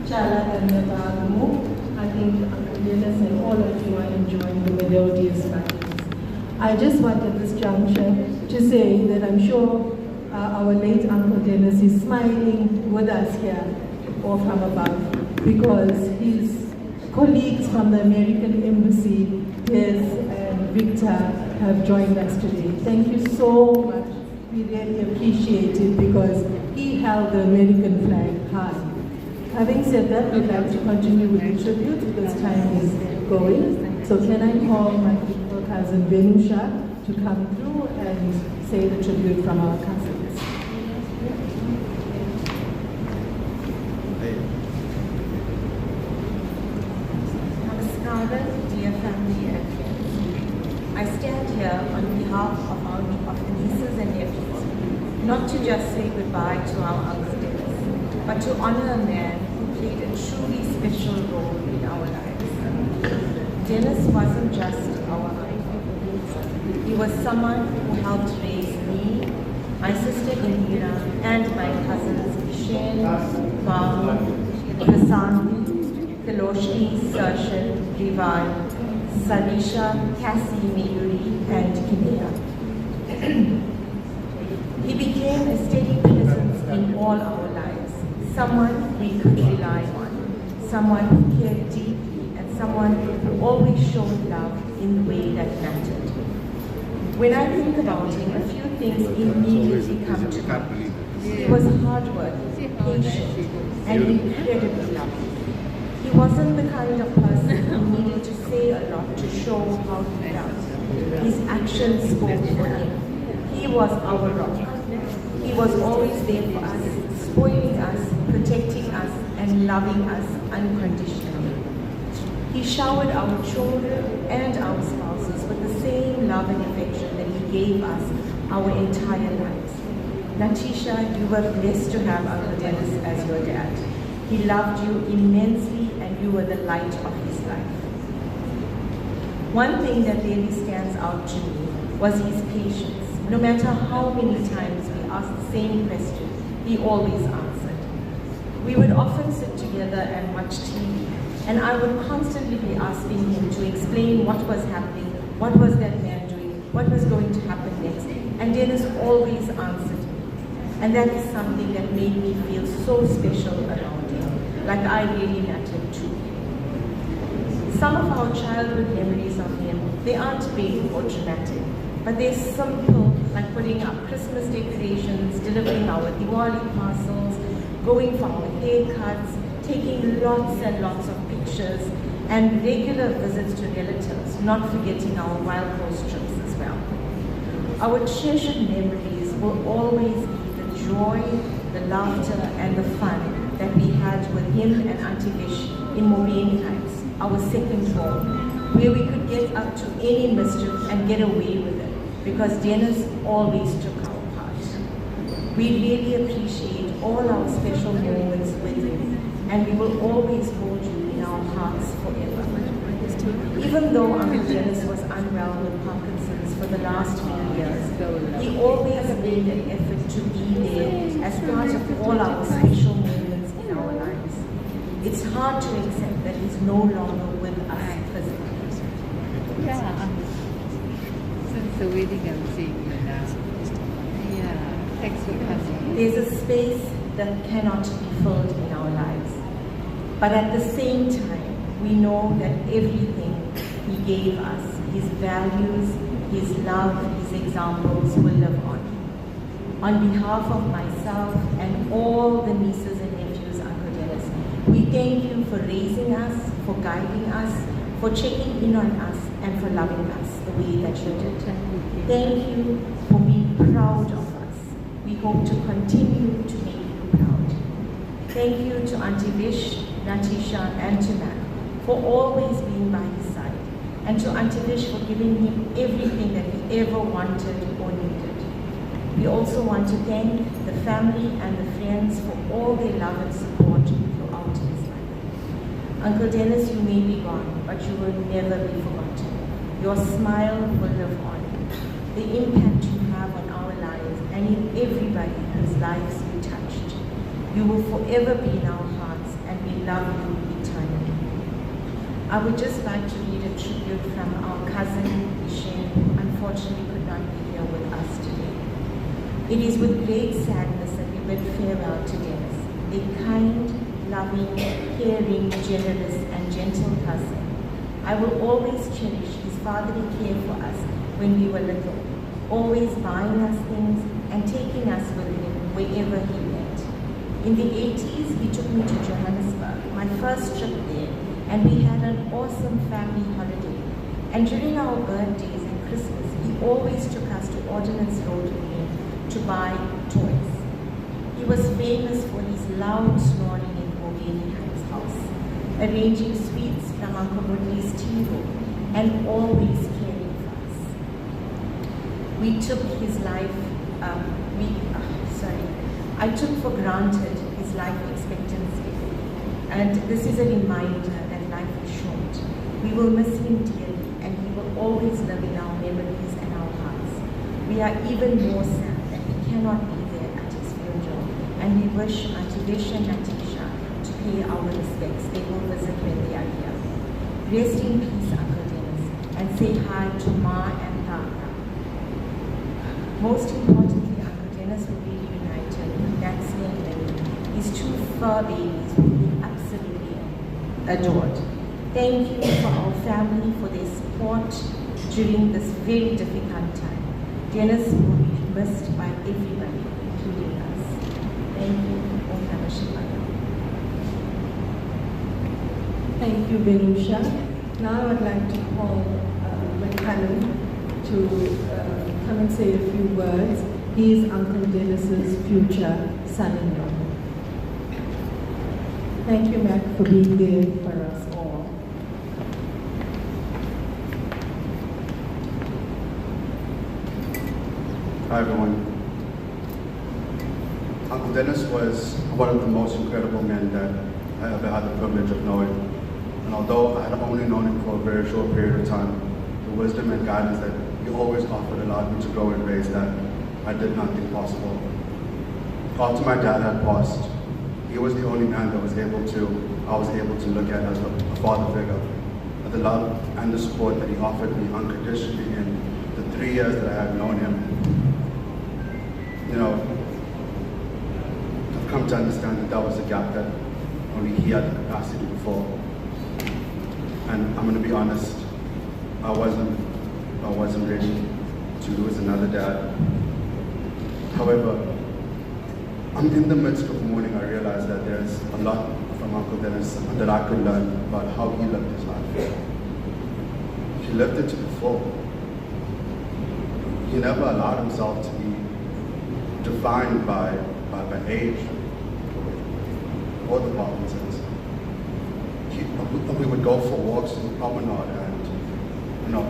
[SPEAKER 4] Chala and Natamu. I think Uncle Dennis and all of you are enjoying the melodious practice. I just want at this juncture to say that I'm sure our late Uncle Dennis is smiling with us here or from above because his colleagues from the American Embassy, Piers and Victor, have joined us today. Thank you so much. We really appreciate it because he held the American flag high. Having said that, we'd like to continue with the tribute because time is going. So can I call my beautiful cousin Venusha to come through and say the tribute from our cousins.
[SPEAKER 8] Namaskaram, dear family and friends. I stand here on behalf of the nieces and nephews, not to just say goodbye to our Uncle Dennis, but to honor a man who played a truly special role in our lives. Dennis wasn't just our uncle. He was someone who helped raise me, my sister Indira, and my cousins Shen, Mamu, Prasanthi, Kaloshni, Sarshan, Rivan, Sarisha, Cassie, Mayuri, and Kinea. He became a steady presence in all our lives, someone we could rely on, someone who cared deeply, and someone who always showed love in the way that mattered. When I think about him, a few things immediately come to mind. He was hardworking, patient, and incredibly loving. He wasn't the kind of person who needed to say a lot to show how he felt. His actions spoke for him. He was our rock. He was always there for us, spoiling us, protecting us, and loving us unconditionally. He showered our children and our spouses with the same love and affection that he gave us our entire lives. Natisha, you were blessed to have Uncle Dennis as your dad. He loved you immensely and you were the light of his life. One thing that really stands out to me was his patience. No matter how many times we asked the same question, he always answered. We would often sit together and watch TV, and I would constantly be asking him to explain what was happening, what was that man doing, what was going to happen next, and Dennis always answered me. And that is something that made me feel so special around him, like I really mattered too. Some of our childhood memories of him, they aren't big or dramatic, but they're simple, like putting up Christmas decorations, delivering our Diwali parcels, going for our haircuts, taking lots and lots of pictures, and regular visits to relatives, not forgetting our wild coast trips as well. Our treasured memories will always be the joy, the laughter, and the fun that we had with him and Auntie Vish in Morini Heights, our second home, where we could get up to any mischief and get away with it, because Dennis always took our part. We really appreciate all our special moments with him, and we will always hold you in our hearts forever. Even though Uncle Dennis was unwell with Parkinson's for the last few years, he always made an effort to be there as part of all our special moments in our lives. It's hard to accept that he's no longer with us physically.
[SPEAKER 9] Yeah. Since the wedding, I'm seeing you now. Yeah. Thanks for coming.
[SPEAKER 8] There's a space that cannot be filled in our lives. But at the same time, we know that everything he gave us, his values, his love, his examples will live on. On behalf of myself and all the nieces and nephews, Uncle Dennis, we thank you for raising us, for guiding us, for checking in on us, and for loving us the way that you did. Thank you for being proud of us. We hope to continue to make you proud. Thank you to Auntie Vish, Natisha, and to Mac for always being by his side, and to Auntie Vish for giving him everything that he ever wanted or needed. We also want to thank the family and the friends for all their love and support throughout his life. Uncle Dennis, you may be gone, but you will never be forgotten. Your smile will live on. The impact you have on our lives and in everybody whose lives you touched. You will forever be in our hearts, and we love you eternally. I would just like to read a tribute from our cousin, Ishen, who unfortunately could not be here with us today. It is with great sadness that we bid farewell to Ganas, a kind, loving, caring, generous, and gentle person. I will always cherish his fatherly care for us when we were little, always buying us things and taking us with him wherever he went. In the 80s, he took me to Johannesburg, my first trip there, and we had an awesome family holiday. And during our birthdays and Christmas, he always took us to Ordnance Road again to buy toys. He was famous for his loud snoring in Bogeniheim's house, arranging sweets from Uncle Woodley's tea room, and always caring for us. We took his life, I took for granted his life expectancy. And this is a reminder that life is short. We will miss him dearly, and he will always live in our memories and our hearts. We are even more sad that he cannot be there at his funeral, and we wish Auntie Lish and Natisha to pay our respects. They will visit when they are here. Rest in peace, Uncle Dennis, and say hi to Ma and Tata. Most importantly, Uncle Dennis will be reunited with Nancy and Lily, his two fur babies who he absolutely adored. Thank you for our family for their support during this very difficult time. Dennis will be missed by everybody, including us. Thank you. Om Namah Shivaya.
[SPEAKER 7] Thank you, Benusha. Now I'd like to call McCallum to come and say a few words. He is Uncle Dennis's future son-in-law. Thank you, Mac, for being there for us all.
[SPEAKER 10] Hi, everyone. Uncle Dennis was one of the most incredible men that I ever had the privilege of knowing. And although I had only known him for a very short period of time, the wisdom and guidance that he always offered allowed me to grow in ways that I did not think possible. After my dad had passed, he was the only man that I was able to look at as a father figure. The love and the support that he offered me unconditionally in the 3 years that I had known him. You know, I've come to understand that that was a gap that only he had the capacity to fill. And I'm going to be honest, I wasn't ready to lose another dad. However, I'm in the midst of mourning. I realized that there's a lot from Uncle Dennis that I could learn about how he lived his life. He lived it to the full. He never allowed himself to be defined by age or the Parkinson's. We would go for walks in the promenade, and you know,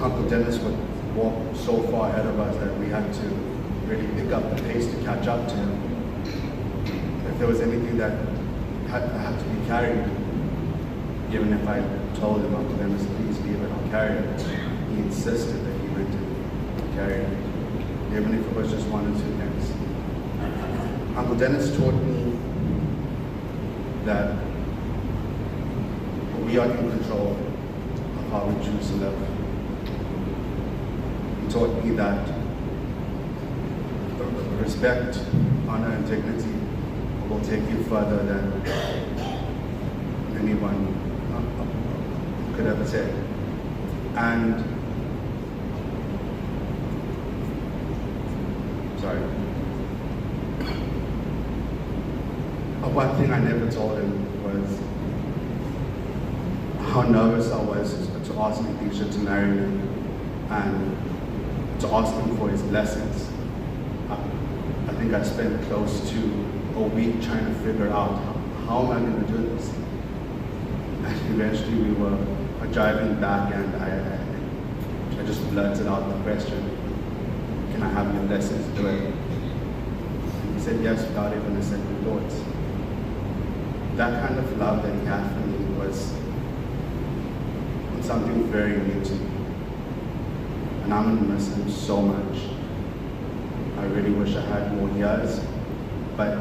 [SPEAKER 10] Uncle Dennis would walk so far ahead of us that we had to really pick up the pace to catch up to him. If there was anything that had to be carried, even if I told him, Uncle Dennis, please leave it, I'll carry it, he insisted that he went to carry it, even if it was just 1 or 2 things. Uncle Dennis taught me that we are in control of how we choose to live. He taught me that respect, honor, and dignity will take you further than anyone could ever say. And one thing I never told him was how nervous I was to ask Naidoo to marry me and to ask him for his blessings. I think I spent close to a week trying to figure out how am I going to do this. And eventually we were driving back, and I just blurted out the question, can I have your blessings to do it? And he said yes without even a second thought. That kind of love that he had for me was something very new to me. And I'm going to miss him so much. I really wish I had more years, but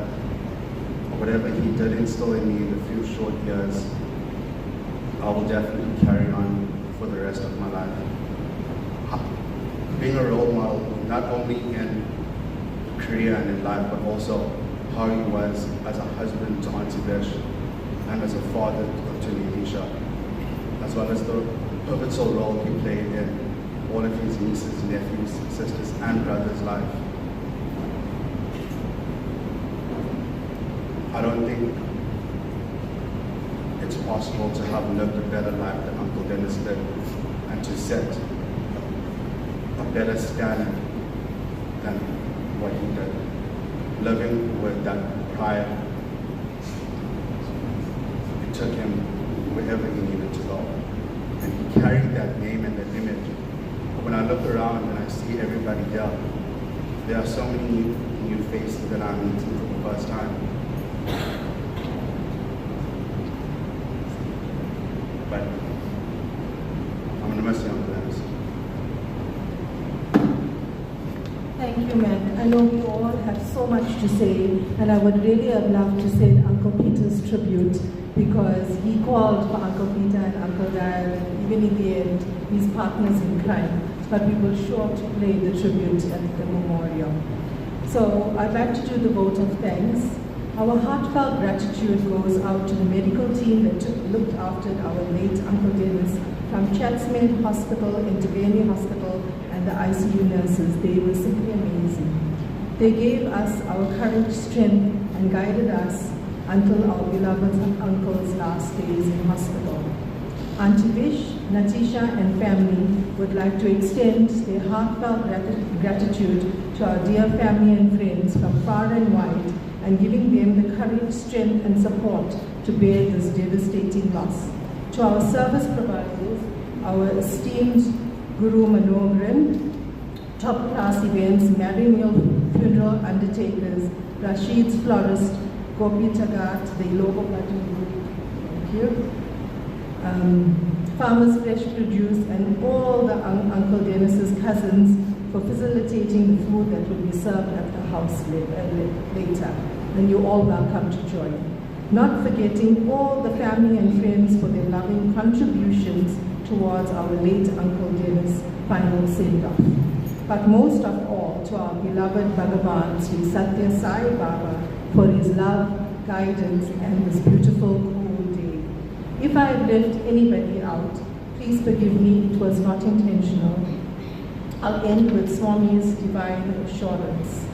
[SPEAKER 10] whatever he did instill in me in the few short years, I will definitely carry on for the rest of my life. Being a role model, not only in career and in life, but also how he was as a husband to Auntie Besh and as a father to Naidoo, as well as the pivotal role he played in all of his nieces, nephews, sisters, and brothers' life. I don't think it's possible to have lived a better life than Uncle Dennis did, and to set a better standard than what he did. Living with that pride, it took him wherever he needed to go. And he carried that name and that image. When I look around and I see everybody here, there are so many new faces that I'm meeting for the first time. But I'm going to miss you, Uncle Dennis.
[SPEAKER 7] Thank you, Matt. I know we all have so much to say, and I would really have loved to send Uncle Peter's tribute, because he called for Uncle Peter and Uncle Dial, and even in the end, his partners in crime. But we will sure to play the tribute at the memorial. So I'd like to do the vote of thanks. Our heartfelt gratitude goes out to the medical team that looked after our late Uncle Dennis, from Chatsmead Hospital, Interveni Hospital, and the ICU nurses. They were simply amazing. They gave us our courage, strength, and guided us until our beloved uncle's last days in hospital. Auntie Vish, Natisha, and family would like to extend their heartfelt gratitude to our dear family and friends from far and wide, and giving them the courage, strength, and support to bear this devastating loss. To our service providers, our esteemed Guru Manogran, TopClass Events, Marinial Funeral Undertakers, Rashid's Florist, Gopi Tagat, the Logo Platinum Group, thank you. Farmers Fresh Produce, and all the Uncle Dennis's cousins for facilitating the food that will be served at the house later. And you're all welcome to join. Not forgetting all the family and friends for their loving contributions towards our late Uncle Dennis' final send-off. But most of all, to our beloved Bhagavan, Sri Satya Sai Baba, for his love, guidance, and this beautiful, cool day. If I have left anybody out, please forgive me, it was not intentional. I'll end with Swami's divine assurance.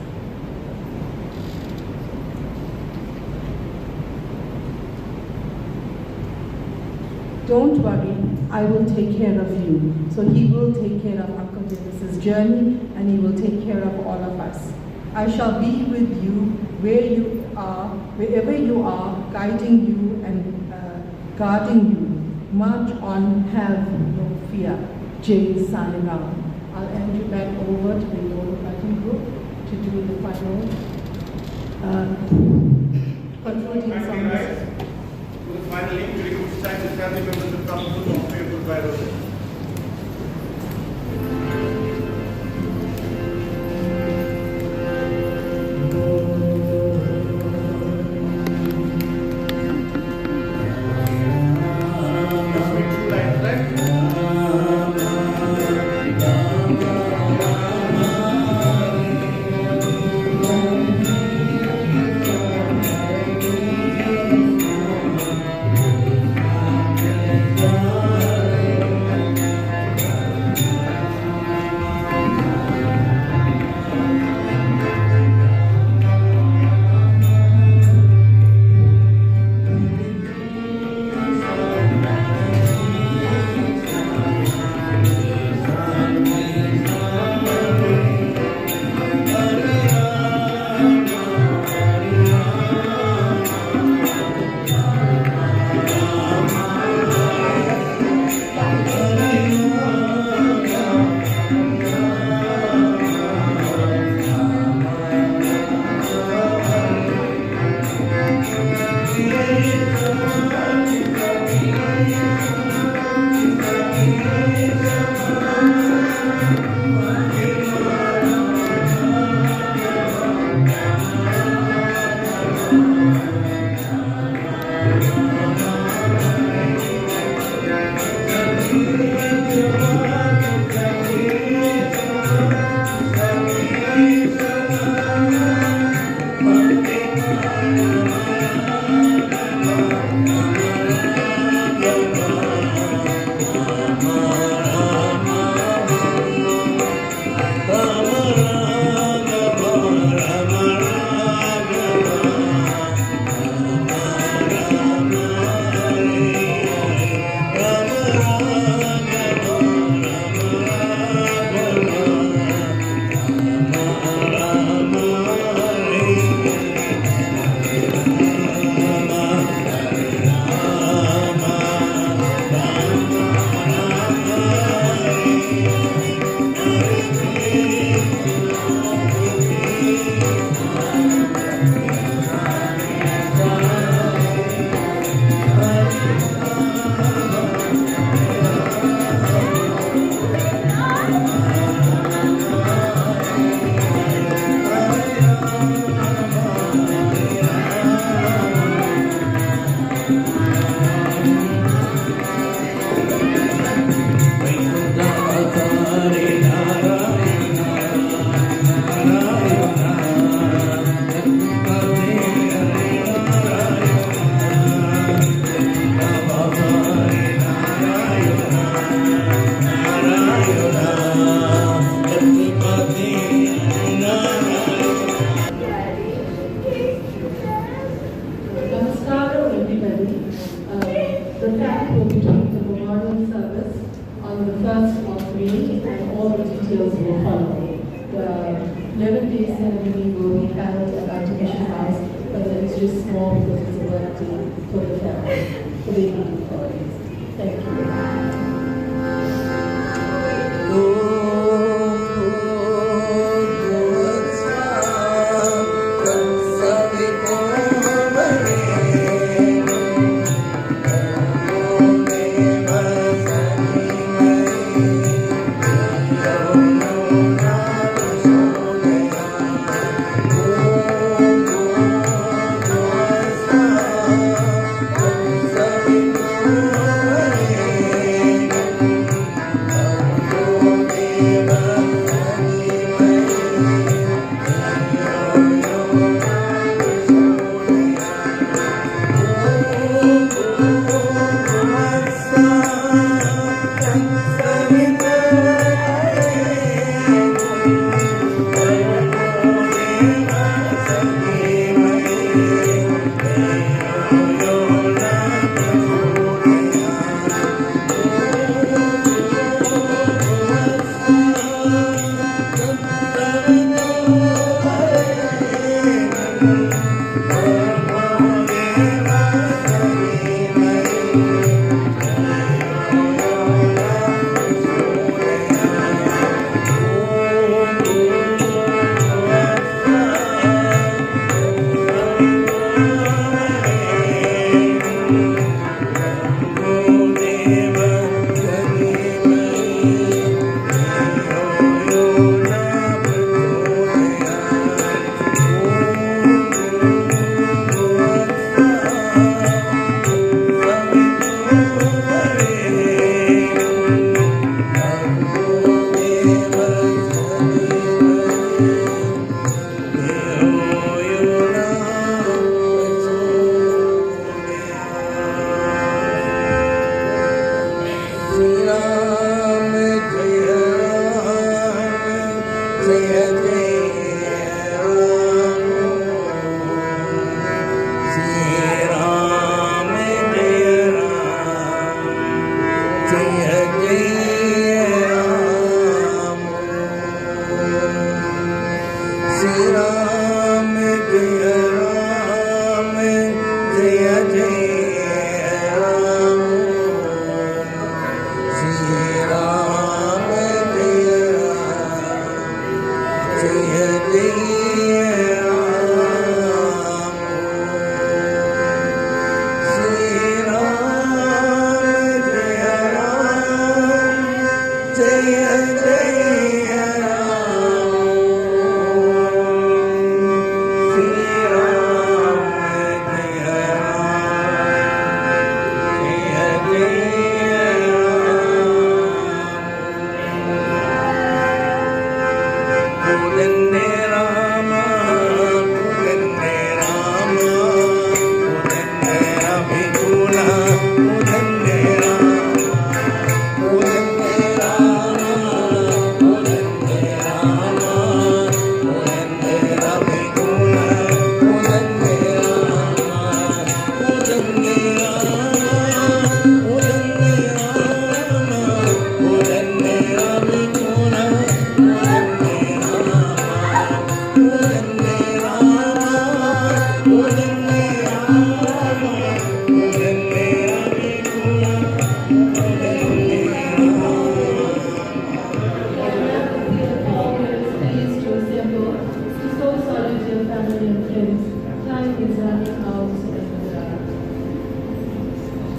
[SPEAKER 7] Don't worry, I will take care of you. So he will take care of Uncle Dennis's journey, and he will take care of all of us. I shall be with you wherever you are, guiding you and guarding you. March on, have no fear. Jai Saliram. I'll hand you back over to the Logo Platinum Group to do the final concluding songs.
[SPEAKER 1] Finally, we would thank the family members of the council for your goodbye.
[SPEAKER 3] Bye.
[SPEAKER 7] tonight will be doing the memorial service on the 1st of May, and all the details will follow. The 11-day ceremony will be held at Archbishop House, but it's just small because it's a birthday for the family, for the employees. Thank you.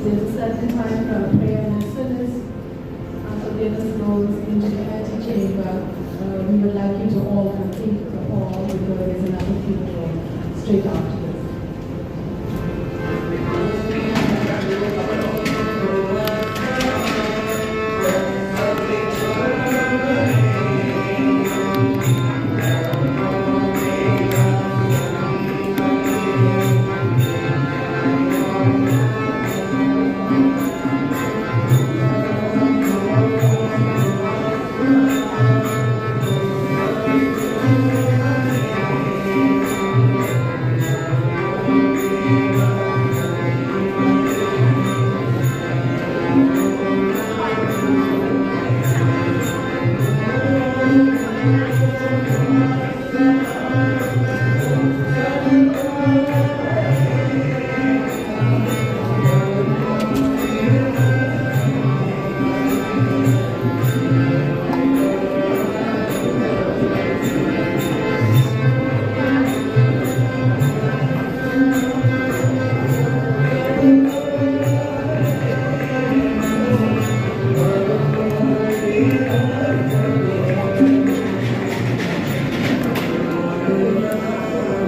[SPEAKER 7] There's a certain time for prayer, and as soon as Ganas goes into the antechamber, we would like you to all complete the hall because there's another funeral straight after.